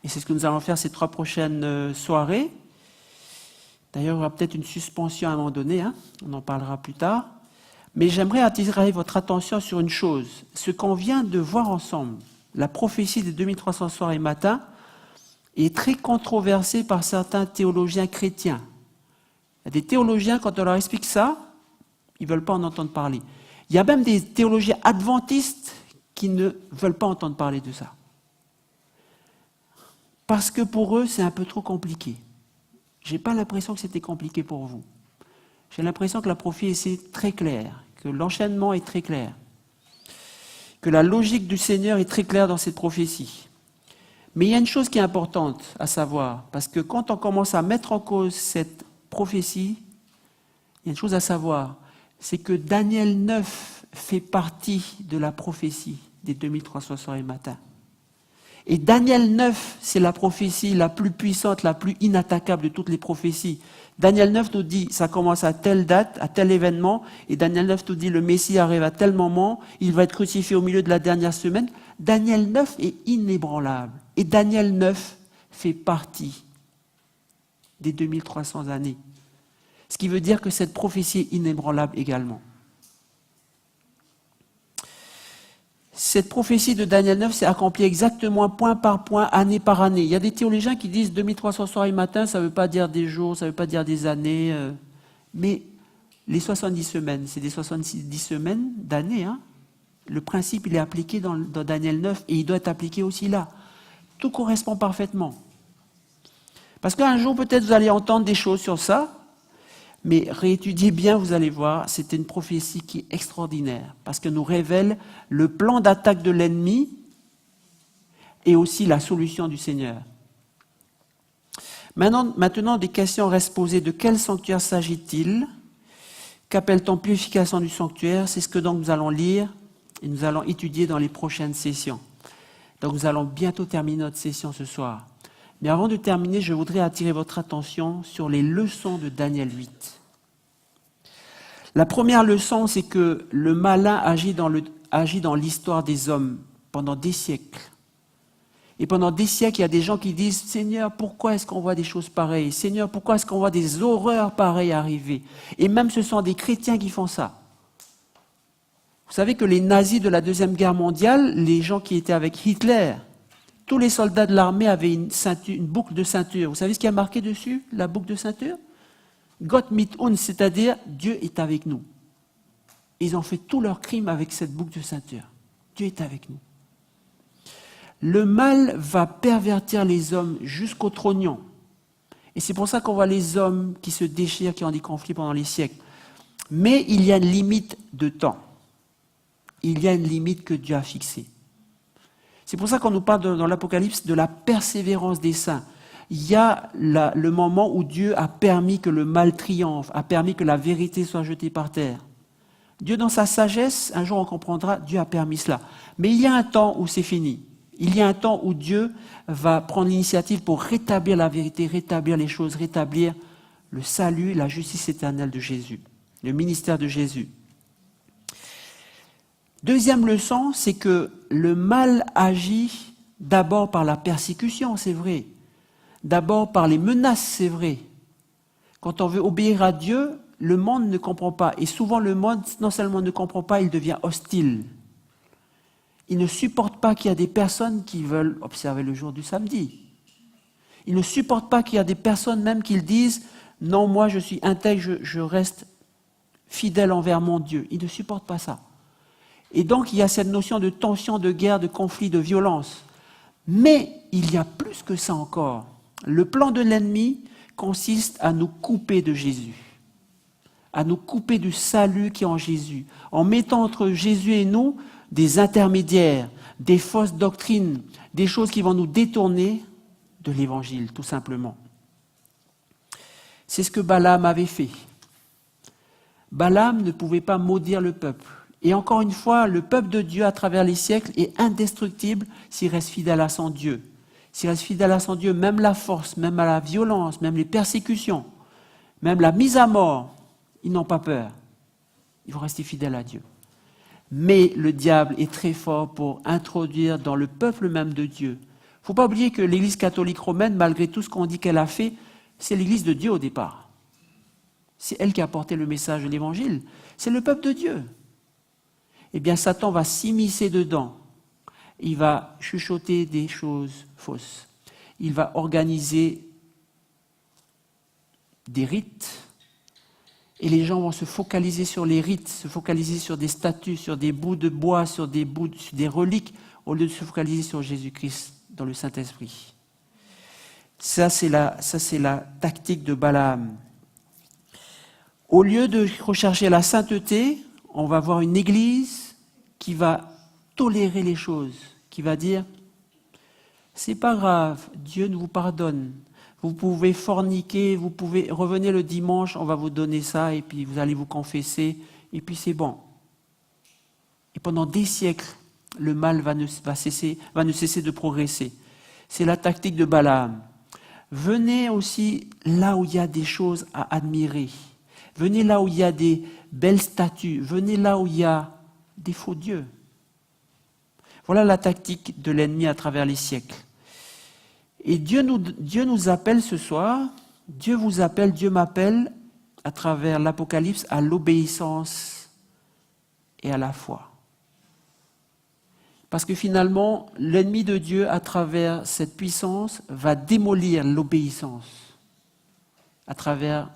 Et c'est ce que nous allons faire ces 3 prochaines soirées. D'ailleurs, il y aura peut-être une suspension à un moment donné, hein, on en parlera plus tard. Mais j'aimerais attirer votre attention sur une chose. Ce qu'on vient de voir ensemble, la prophétie des 2300 soirs et matins, est très controversée par certains théologiens chrétiens. Il y a des théologiens, quand on leur explique ça, ils ne veulent pas en entendre parler. Il y a même des théologiens adventistes qui ne veulent pas entendre parler de ça. Parce que pour eux, c'est un peu trop compliqué. Je n'ai pas l'impression que c'était compliqué pour vous. J'ai l'impression que la prophétie est très claire, que l'enchaînement est très clair, que la logique du Seigneur est très claire dans cette prophétie. Mais il y a une chose qui est importante à savoir, parce que quand on commence à mettre en cause cette prophétie, il y a une chose à savoir, c'est que Daniel 9 fait partie de la prophétie des 2300 soirs et matins. Et Daniel 9, c'est la prophétie la plus puissante, la plus inattaquable de toutes les prophéties. Daniel 9 nous dit, ça commence à telle date, à tel événement, et Daniel 9 nous dit, le Messie arrive à tel moment, il va être crucifié au milieu de la dernière semaine. Daniel 9 est inébranlable. Et Daniel 9 fait partie des 2300 années. Ce qui veut dire que cette prophétie est inébranlable également. Cette prophétie de Daniel 9 s'est accomplie exactement point par point, année par année. Il y a des théologiens qui disent 2300 soirs et matins, ça ne veut pas dire des jours, ça ne veut pas dire des années. Mais les 70 semaines, c'est des 70 semaines d'années. Hein. Le principe, il est appliqué dans Daniel 9 et il doit être appliqué aussi là. Tout correspond parfaitement. Parce qu'un jour, peut-être, vous allez entendre des choses sur ça. Mais réétudiez bien, vous allez voir, c'est une prophétie qui est extraordinaire, parce qu'elle nous révèle le plan d'attaque de l'ennemi et aussi la solution du Seigneur. Maintenant, des questions restent posées. De quel sanctuaire s'agit-il? Qu'appelle-t-on purification du sanctuaire? C'est ce que donc nous allons lire et nous allons étudier dans les prochaines sessions. Donc nous allons bientôt terminer notre session ce soir. Mais avant de terminer, je voudrais attirer votre attention sur les leçons de Daniel 8. La première leçon, c'est que le malin agit dans l'histoire des hommes pendant des siècles. Et pendant des siècles, il y a des gens qui disent « Seigneur, pourquoi est-ce qu'on voit des choses pareilles? Seigneur, pourquoi est-ce qu'on voit des horreurs pareilles arriver ?» Et même ce sont des chrétiens qui font ça. Vous savez que les nazis de la Deuxième Guerre mondiale, les gens qui étaient avec Hitler, tous les soldats de l'armée avaient une boucle de ceinture. Vous savez ce qui a marqué dessus, la boucle de ceinture? Gott mit uns, c'est-à-dire Dieu est avec nous. Ils ont fait tous leurs crimes avec cette boucle de ceinture. Dieu est avec nous. Le mal va pervertir les hommes jusqu'au trognon. Et c'est pour ça qu'on voit les hommes qui se déchirent, qui ont des conflits pendant les siècles. Mais il y a une limite de temps. Il y a une limite que Dieu a fixée. C'est pour ça qu'on nous parle dans l'Apocalypse de la persévérance des saints. Il y a le moment où Dieu a permis que le mal triomphe, a permis que la vérité soit jetée par terre. Dieu, dans sa sagesse, un jour on comprendra, Dieu a permis cela. Mais il y a un temps où c'est fini. Il y a un temps où Dieu va prendre l'initiative pour rétablir la vérité, rétablir les choses, rétablir le salut, la justice éternelle de Jésus, le ministère de Jésus. Deuxième leçon, c'est que le mal agit d'abord par la persécution, c'est vrai. D'abord par les menaces, c'est vrai. Quand on veut obéir à Dieu, le monde ne comprend pas. Et souvent, le monde, non seulement ne comprend pas, il devient hostile. Il ne supporte pas qu'il y a des personnes qui veulent observer le jour du samedi. Il ne supporte pas qu'il y a des personnes même qui disent « Non, moi je suis intègre, je reste fidèle envers mon Dieu ». Il ne supporte pas ça. Et donc il y a cette notion de tension, de guerre, de conflit, de violence. Mais il y a plus que ça encore. Le plan de l'ennemi consiste à nous couper de Jésus, à nous couper du salut qui est en Jésus, en mettant entre Jésus et nous des intermédiaires, des fausses doctrines, des choses qui vont nous détourner de l'Évangile, tout simplement. C'est ce que Balaam avait fait. Balaam ne pouvait pas maudire le peuple. Et encore une fois, le peuple de Dieu, à travers les siècles, est indestructible s'il reste fidèle à son Dieu. S'il reste fidèle à son Dieu, même la force, même à la violence, même les persécutions, même la mise à mort, ils n'ont pas peur. Ils vont rester fidèles à Dieu. Mais le diable est très fort pour introduire dans le peuple même de Dieu. Il ne faut pas oublier que l'Église catholique romaine, malgré tout ce qu'on dit qu'elle a fait, c'est l'Église de Dieu au départ. C'est elle qui a porté le message de l'Évangile. C'est le peuple de Dieu. Eh bien, Satan va s'immiscer dedans. Il va chuchoter des choses fausses. Il va organiser des rites. Et les gens vont se focaliser sur les rites, se focaliser sur des statues, sur des bouts de bois, sur des reliques, au lieu de se focaliser sur Jésus-Christ dans le Saint-Esprit. Ça, c'est la tactique de Balaam. Au lieu de rechercher la sainteté, on va voir une église qui va tolérer les choses, qui va dire « c'est pas grave, Dieu nous vous pardonne ». Vous pouvez forniquer, vous pouvez revenir le dimanche, on va vous donner ça, et puis vous allez vous confesser, et puis c'est bon. Et pendant des siècles, le mal va ne cesser de progresser. C'est la tactique de Balaam. Venez aussi là où il y a des choses à admirer. Venez là où il y a des belles statues. Venez là où il y a des faux dieux. Voilà la tactique de l'ennemi à travers les siècles. Et Dieu nous appelle ce soir, Dieu vous appelle, Dieu m'appelle à travers l'Apocalypse à l'obéissance et à la foi. Parce que finalement, l'ennemi de Dieu, à travers cette puissance, va démolir l'obéissance, à travers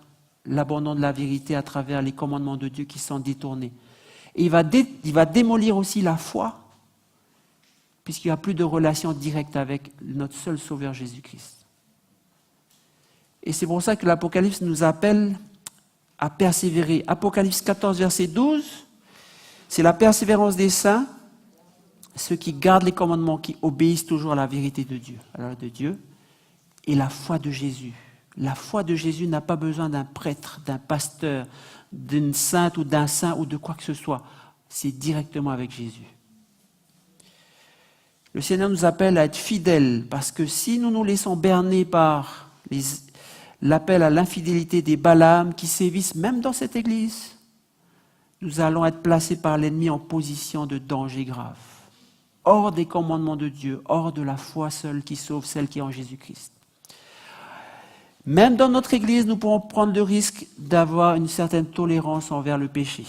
l'abandon de la vérité, à travers les commandements de Dieu qui sont détournés. Et il va démolir aussi la foi, puisqu'il n'y a plus de relation directe avec notre seul Sauveur Jésus-Christ. Et c'est pour ça que l'Apocalypse nous appelle à persévérer. Apocalypse 14, verset 12, c'est la persévérance des saints, ceux qui gardent les commandements, qui obéissent toujours à la vérité de Dieu, à la loi de Dieu, et la foi de Jésus. La foi de Jésus n'a pas besoin d'un prêtre, d'un pasteur, d'une sainte ou d'un saint ou de quoi que ce soit. C'est directement avec Jésus. Le Seigneur nous appelle à être fidèles parce que si nous nous laissons berner par l'appel à l'infidélité des Balaam qui sévissent même dans cette église, nous allons être placés par l'ennemi en position de danger grave, hors des commandements de Dieu, hors de la foi seule qui sauve, celle qui est en Jésus-Christ. Même dans notre église, nous pourrons prendre le risque d'avoir une certaine tolérance envers le péché,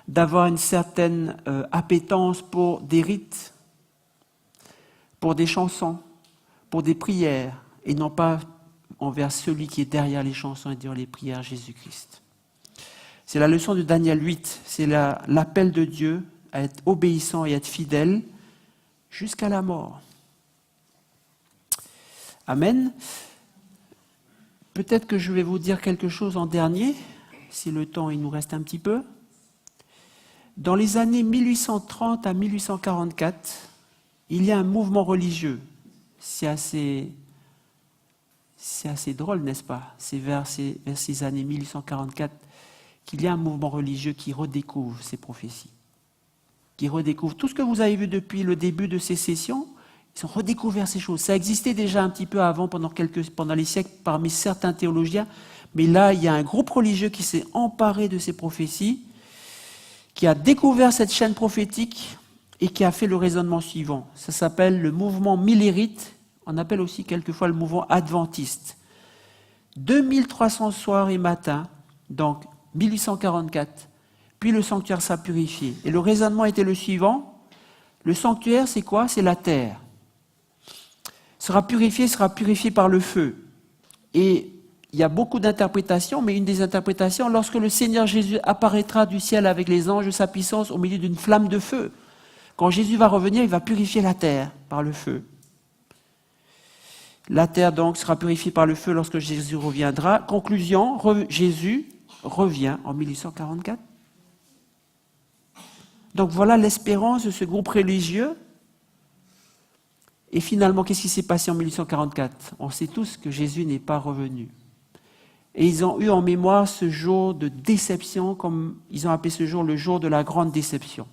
d'avoir une certaine appétence pour des rites, pour des chansons, pour des prières, et non pas envers celui qui est derrière les chansons et derrière les prières, Jésus-Christ. C'est la leçon de Daniel 8, c'est l'appel de Dieu à être obéissant et être fidèle jusqu'à la mort. Amen. Peut-être que je vais vous dire quelque chose en dernier, si le temps il nous reste un petit peu. Dans les années 1830 à 1844, il y a un mouvement religieux. C'est assez drôle, n'est-ce pas? C'est vers ces années 1844 qu'il y a un mouvement religieux qui redécouvre ces prophéties, qui redécouvre tout ce que vous avez vu depuis le début de ces sessions. Ils ont redécouvert ces choses. Ça existait déjà un petit peu avant, pendant les siècles, parmi certains théologiens, mais là, il y a un groupe religieux qui s'est emparé de ces prophéties, qui a découvert cette chaîne prophétique et qui a fait le raisonnement suivant. Ça s'appelle le mouvement millérite, on appelle aussi quelquefois le mouvement adventiste. 2300 soirs et matins, donc 1844, puis le sanctuaire sera purifié. Et le raisonnement était le suivant. Le sanctuaire, c'est quoi? C'est la terre. Sera purifié par le feu. Et il y a beaucoup d'interprétations, mais une des interprétations, lorsque le Seigneur Jésus apparaîtra du ciel avec les anges de sa puissance au milieu d'une flamme de feu, quand Jésus va revenir, il va purifier la terre par le feu. La terre donc sera purifiée par le feu lorsque Jésus reviendra. Conclusion, Jésus revient en 1844. Donc voilà l'espérance de ce groupe religieux. Et finalement, qu'est-ce qui s'est passé en 1844? On sait tous que Jésus n'est pas revenu. Et ils ont eu en mémoire ce jour de déception, comme ils ont appelé ce jour le jour de la grande déception.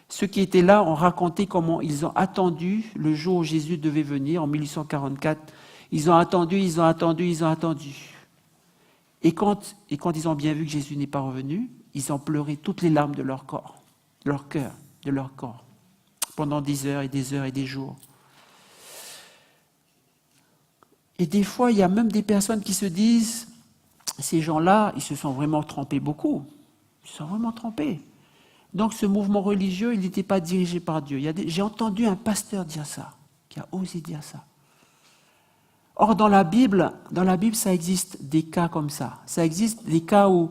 Ceux qui étaient là ont raconté comment ils ont attendu le jour où Jésus devait venir, en 1844. Ils ont attendu. Et quand ils ont bien vu que Jésus n'est pas revenu, ils ont pleuré toutes les larmes de leur corps, de leur cœur, de leur corps, pendant des heures et des jours. Et des fois, il y a même des personnes qui se disent, ces gens-là, ils se sont vraiment trompés beaucoup. Ils se sont vraiment trompés. Donc ce mouvement religieux, il n'était pas dirigé par Dieu. J'ai entendu un pasteur dire ça, qui a osé dire ça. Or, dans la Bible, ça existe des cas comme ça. Ça existe des cas où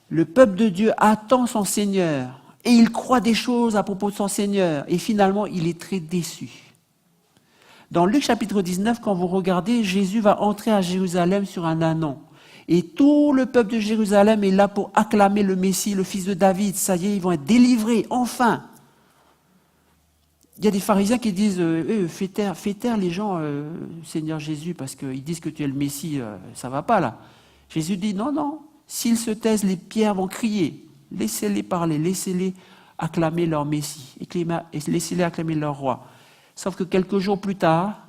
le peuple de Dieu attend son Seigneur et il croit des choses à propos de son Seigneur et finalement, il est très déçu. Dans Luc chapitre 19, quand vous regardez, Jésus va entrer à Jérusalem sur un ânon. Et tout le peuple de Jérusalem est là pour acclamer le Messie, le fils de David. Ça y est, ils vont être délivrés, enfin. Il y a des pharisiens qui disent fais taire les gens, Seigneur Jésus, parce qu'ils disent que tu es le Messie, ça va pas là. Jésus dit non, s'ils se taisent, les pierres vont crier. Laissez-les parler, laissez-les acclamer leur Messie, et laissez-les acclamer leur roi. Sauf que quelques jours plus tard,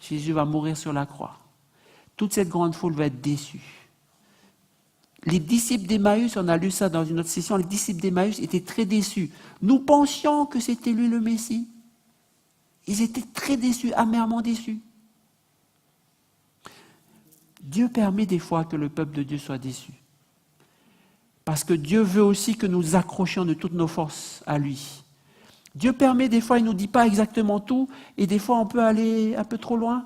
Jésus va mourir sur la croix. Toute cette grande foule va être déçue. Les disciples d'Emmaüs, on a lu ça dans une autre session, les disciples d'Emmaüs étaient très déçus. Nous pensions que c'était lui le Messie. Ils étaient très déçus, amèrement déçus. Dieu permet des fois que le peuple de Dieu soit déçu. Parce que Dieu veut aussi que nous accrochions de toutes nos forces à lui. Dieu permet des fois, il ne nous dit pas exactement tout, et des fois on peut aller un peu trop loin.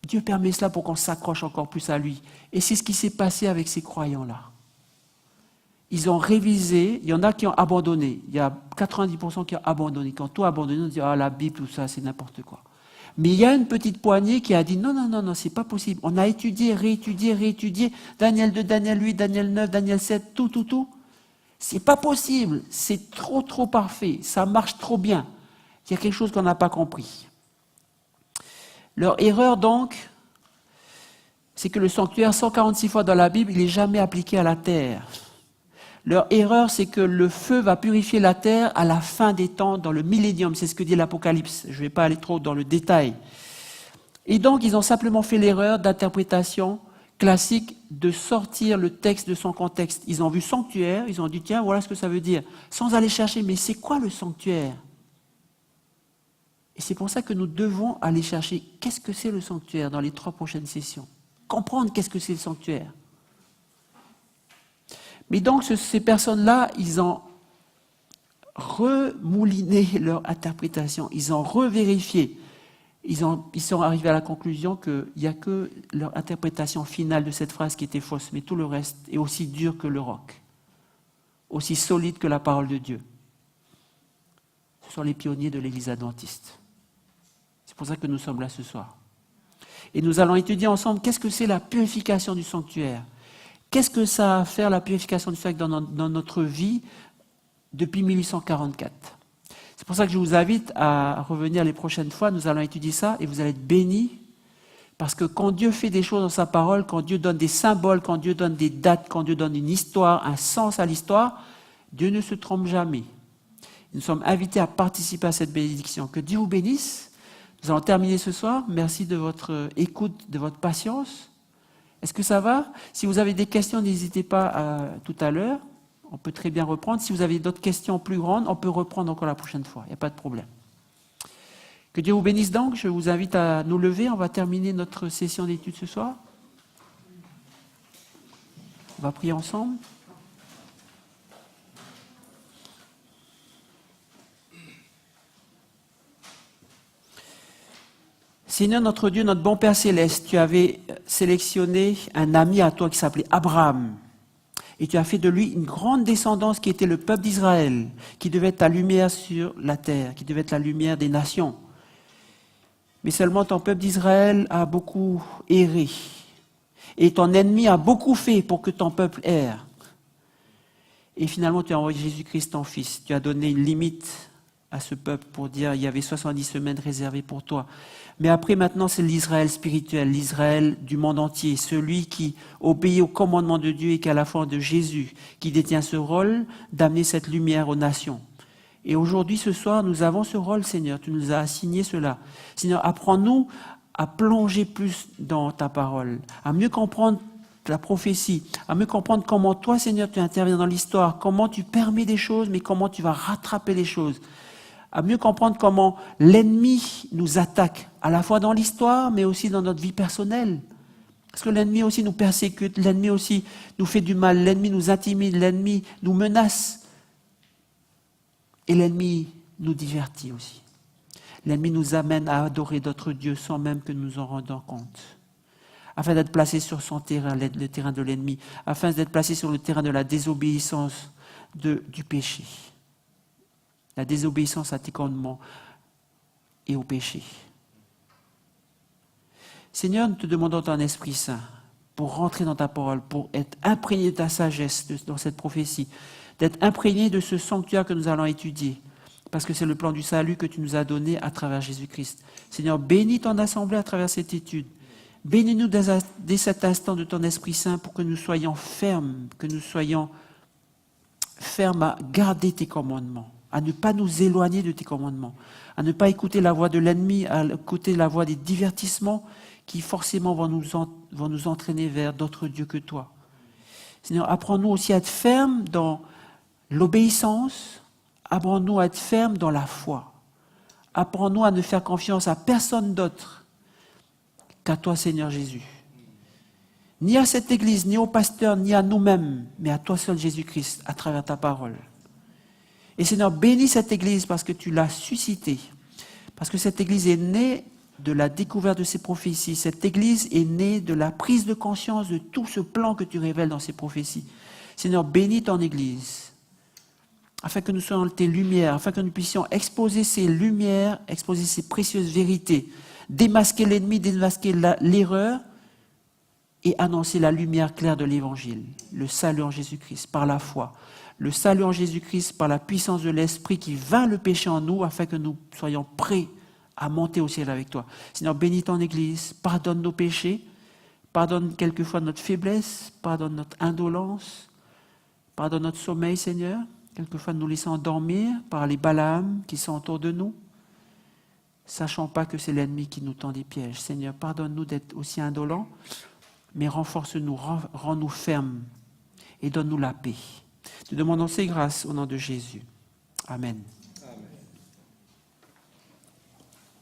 Dieu permet cela pour qu'on s'accroche encore plus à lui. Et c'est ce qui s'est passé avec ces croyants-là. Ils ont révisé, il y en a qui ont abandonné. Il y a 90% qui ont abandonné. Quand tout abandonné, on dit la Bible, tout ça, c'est n'importe quoi. Mais il y a une petite poignée qui a dit non, c'est pas possible. On a étudié, réétudié, Daniel 2, Daniel 8, Daniel 9, Daniel 7, tout. C'est pas possible, c'est trop parfait, ça marche trop bien. Il y a quelque chose qu'on n'a pas compris. Leur erreur donc, c'est que le sanctuaire, 146 fois dans la Bible, il n'est jamais appliqué à la terre. Leur erreur, c'est que le feu va purifier la terre à la fin des temps, dans le millénium. C'est ce que dit l'Apocalypse. Je ne vais pas aller trop dans le détail. Et donc, ils ont simplement fait l'erreur d'interprétation classique de sortir le texte de son contexte. Ils ont vu sanctuaire, ils ont dit, tiens, voilà ce que ça veut dire. Sans aller chercher, mais c'est quoi le sanctuaire? Et c'est pour ça que nous devons aller chercher qu'est-ce que c'est le sanctuaire dans les 3 prochaines sessions. Comprendre qu'est-ce que c'est le sanctuaire. Mais donc, ces personnes-là, ils ont remouliné leur interprétation, ils ont revérifié. Ils sont arrivés à la conclusion qu'il n'y a que leur interprétation finale de cette phrase qui était fausse, mais tout le reste est aussi dur que le roc, aussi solide que la parole de Dieu. Ce sont les pionniers de l'Église adventiste. C'est pour ça que nous sommes là ce soir. Et nous allons étudier ensemble qu'est-ce que c'est la purification du sanctuaire. Qu'est-ce que ça a à faire, la purification du sanctuaire, dans notre vie depuis 1844 ? C'est pour ça que je vous invite à revenir les prochaines fois. Nous allons étudier ça et vous allez être bénis. Parce que quand Dieu fait des choses dans sa parole, quand Dieu donne des symboles, quand Dieu donne des dates, quand Dieu donne une histoire, un sens à l'histoire, Dieu ne se trompe jamais. Nous sommes invités à participer à cette bénédiction. Que Dieu vous bénisse. Nous allons terminer ce soir. Merci de votre écoute, de votre patience. Est-ce que ça va? Si vous avez des questions, n'hésitez pas tout à l'heure. On peut très bien reprendre. Si vous avez d'autres questions plus grandes, on peut reprendre encore la prochaine fois. Il n'y a pas de problème. Que Dieu vous bénisse donc. Je vous invite à nous lever. On va terminer notre session d'études ce soir. On va prier ensemble. Seigneur notre Dieu, notre bon Père Céleste, tu avais sélectionné un ami à toi qui s'appelait Abraham. Et tu as fait de lui une grande descendance qui était le peuple d'Israël, qui devait être ta lumière sur la terre, qui devait être la lumière des nations. Mais seulement ton peuple d'Israël a beaucoup erré. Et ton ennemi a beaucoup fait pour que ton peuple erre. Et finalement, tu as envoyé Jésus-Christ, ton Fils. Tu as donné une limite à ce peuple pour dire il y avait 70 semaines réservées pour toi. Mais après, maintenant, c'est l'Israël spirituel, l'Israël du monde entier, celui qui obéit au commandement de Dieu et qui a la foi de Jésus, qui détient ce rôle d'amener cette lumière aux nations. Et aujourd'hui, ce soir, nous avons ce rôle, Seigneur. Tu nous as assigné cela. Seigneur, apprends-nous à plonger plus dans ta parole, à mieux comprendre la prophétie, à mieux comprendre comment toi, Seigneur, tu interviens dans l'histoire, comment tu permets des choses, mais comment tu vas rattraper les choses. À mieux comprendre comment l'ennemi nous attaque, à la fois dans l'histoire, mais aussi dans notre vie personnelle. Parce que l'ennemi aussi nous persécute, l'ennemi aussi nous fait du mal, l'ennemi nous intimide, l'ennemi nous menace. Et l'ennemi nous divertit aussi. L'ennemi nous amène à adorer d'autres dieux sans même que nous nous en rendions compte. Afin d'être placés sur son terrain, le terrain de l'ennemi, afin d'être placés sur le terrain de la désobéissance du péché. La désobéissance à tes commandements et au péché. Seigneur, nous te demandons ton Esprit Saint pour rentrer dans ta parole, pour être imprégné de ta sagesse dans cette prophétie, d'être imprégné de ce sanctuaire que nous allons étudier, parce que c'est le plan du salut que tu nous as donné à travers Jésus-Christ. Seigneur, bénis ton assemblée à travers cette étude. Bénis-nous dès cet instant de ton Esprit Saint pour que nous soyons fermes, à garder tes commandements, à ne pas nous éloigner de tes commandements, à ne pas écouter la voix de l'ennemi, à écouter la voix des divertissements qui forcément vont nous entraîner vers d'autres dieux que toi. Seigneur, apprends-nous aussi à être fermes dans l'obéissance, apprends-nous à être fermes dans la foi, apprends-nous à ne faire confiance à personne d'autre qu'à toi, Seigneur Jésus. Ni à cette Église, ni au pasteur, ni à nous-mêmes, mais à toi seul, Jésus-Christ, à travers ta parole. Et Seigneur, bénis cette Église parce que tu l'as suscitée. Parce que cette Église est née de la découverte de ces prophéties. Cette Église est née de la prise de conscience de tout ce plan que tu révèles dans ces prophéties. Seigneur, bénis ton Église, afin que nous soyons tes lumières, afin que nous puissions exposer ces lumières, exposer ces précieuses vérités, démasquer l'ennemi, démasquer l'erreur, et annoncer la lumière claire de l'Évangile, le salut en Jésus-Christ, par la foi. Le salut en Jésus-Christ par la puissance de l'Esprit qui vainc le péché en nous afin que nous soyons prêts à monter au ciel avec toi. Seigneur, bénis ton Église, pardonne nos péchés, pardonne quelquefois notre faiblesse, pardonne notre indolence, pardonne notre sommeil, Seigneur. Quelquefois nous laissons dormir par les Balaam qui sont autour de nous, sachant pas que c'est l'ennemi qui nous tend des pièges. Seigneur, pardonne-nous d'être aussi indolents, mais renforce-nous, rends-nous fermes et donne-nous la paix. Nous demandons ces grâces au nom de Jésus. Amen.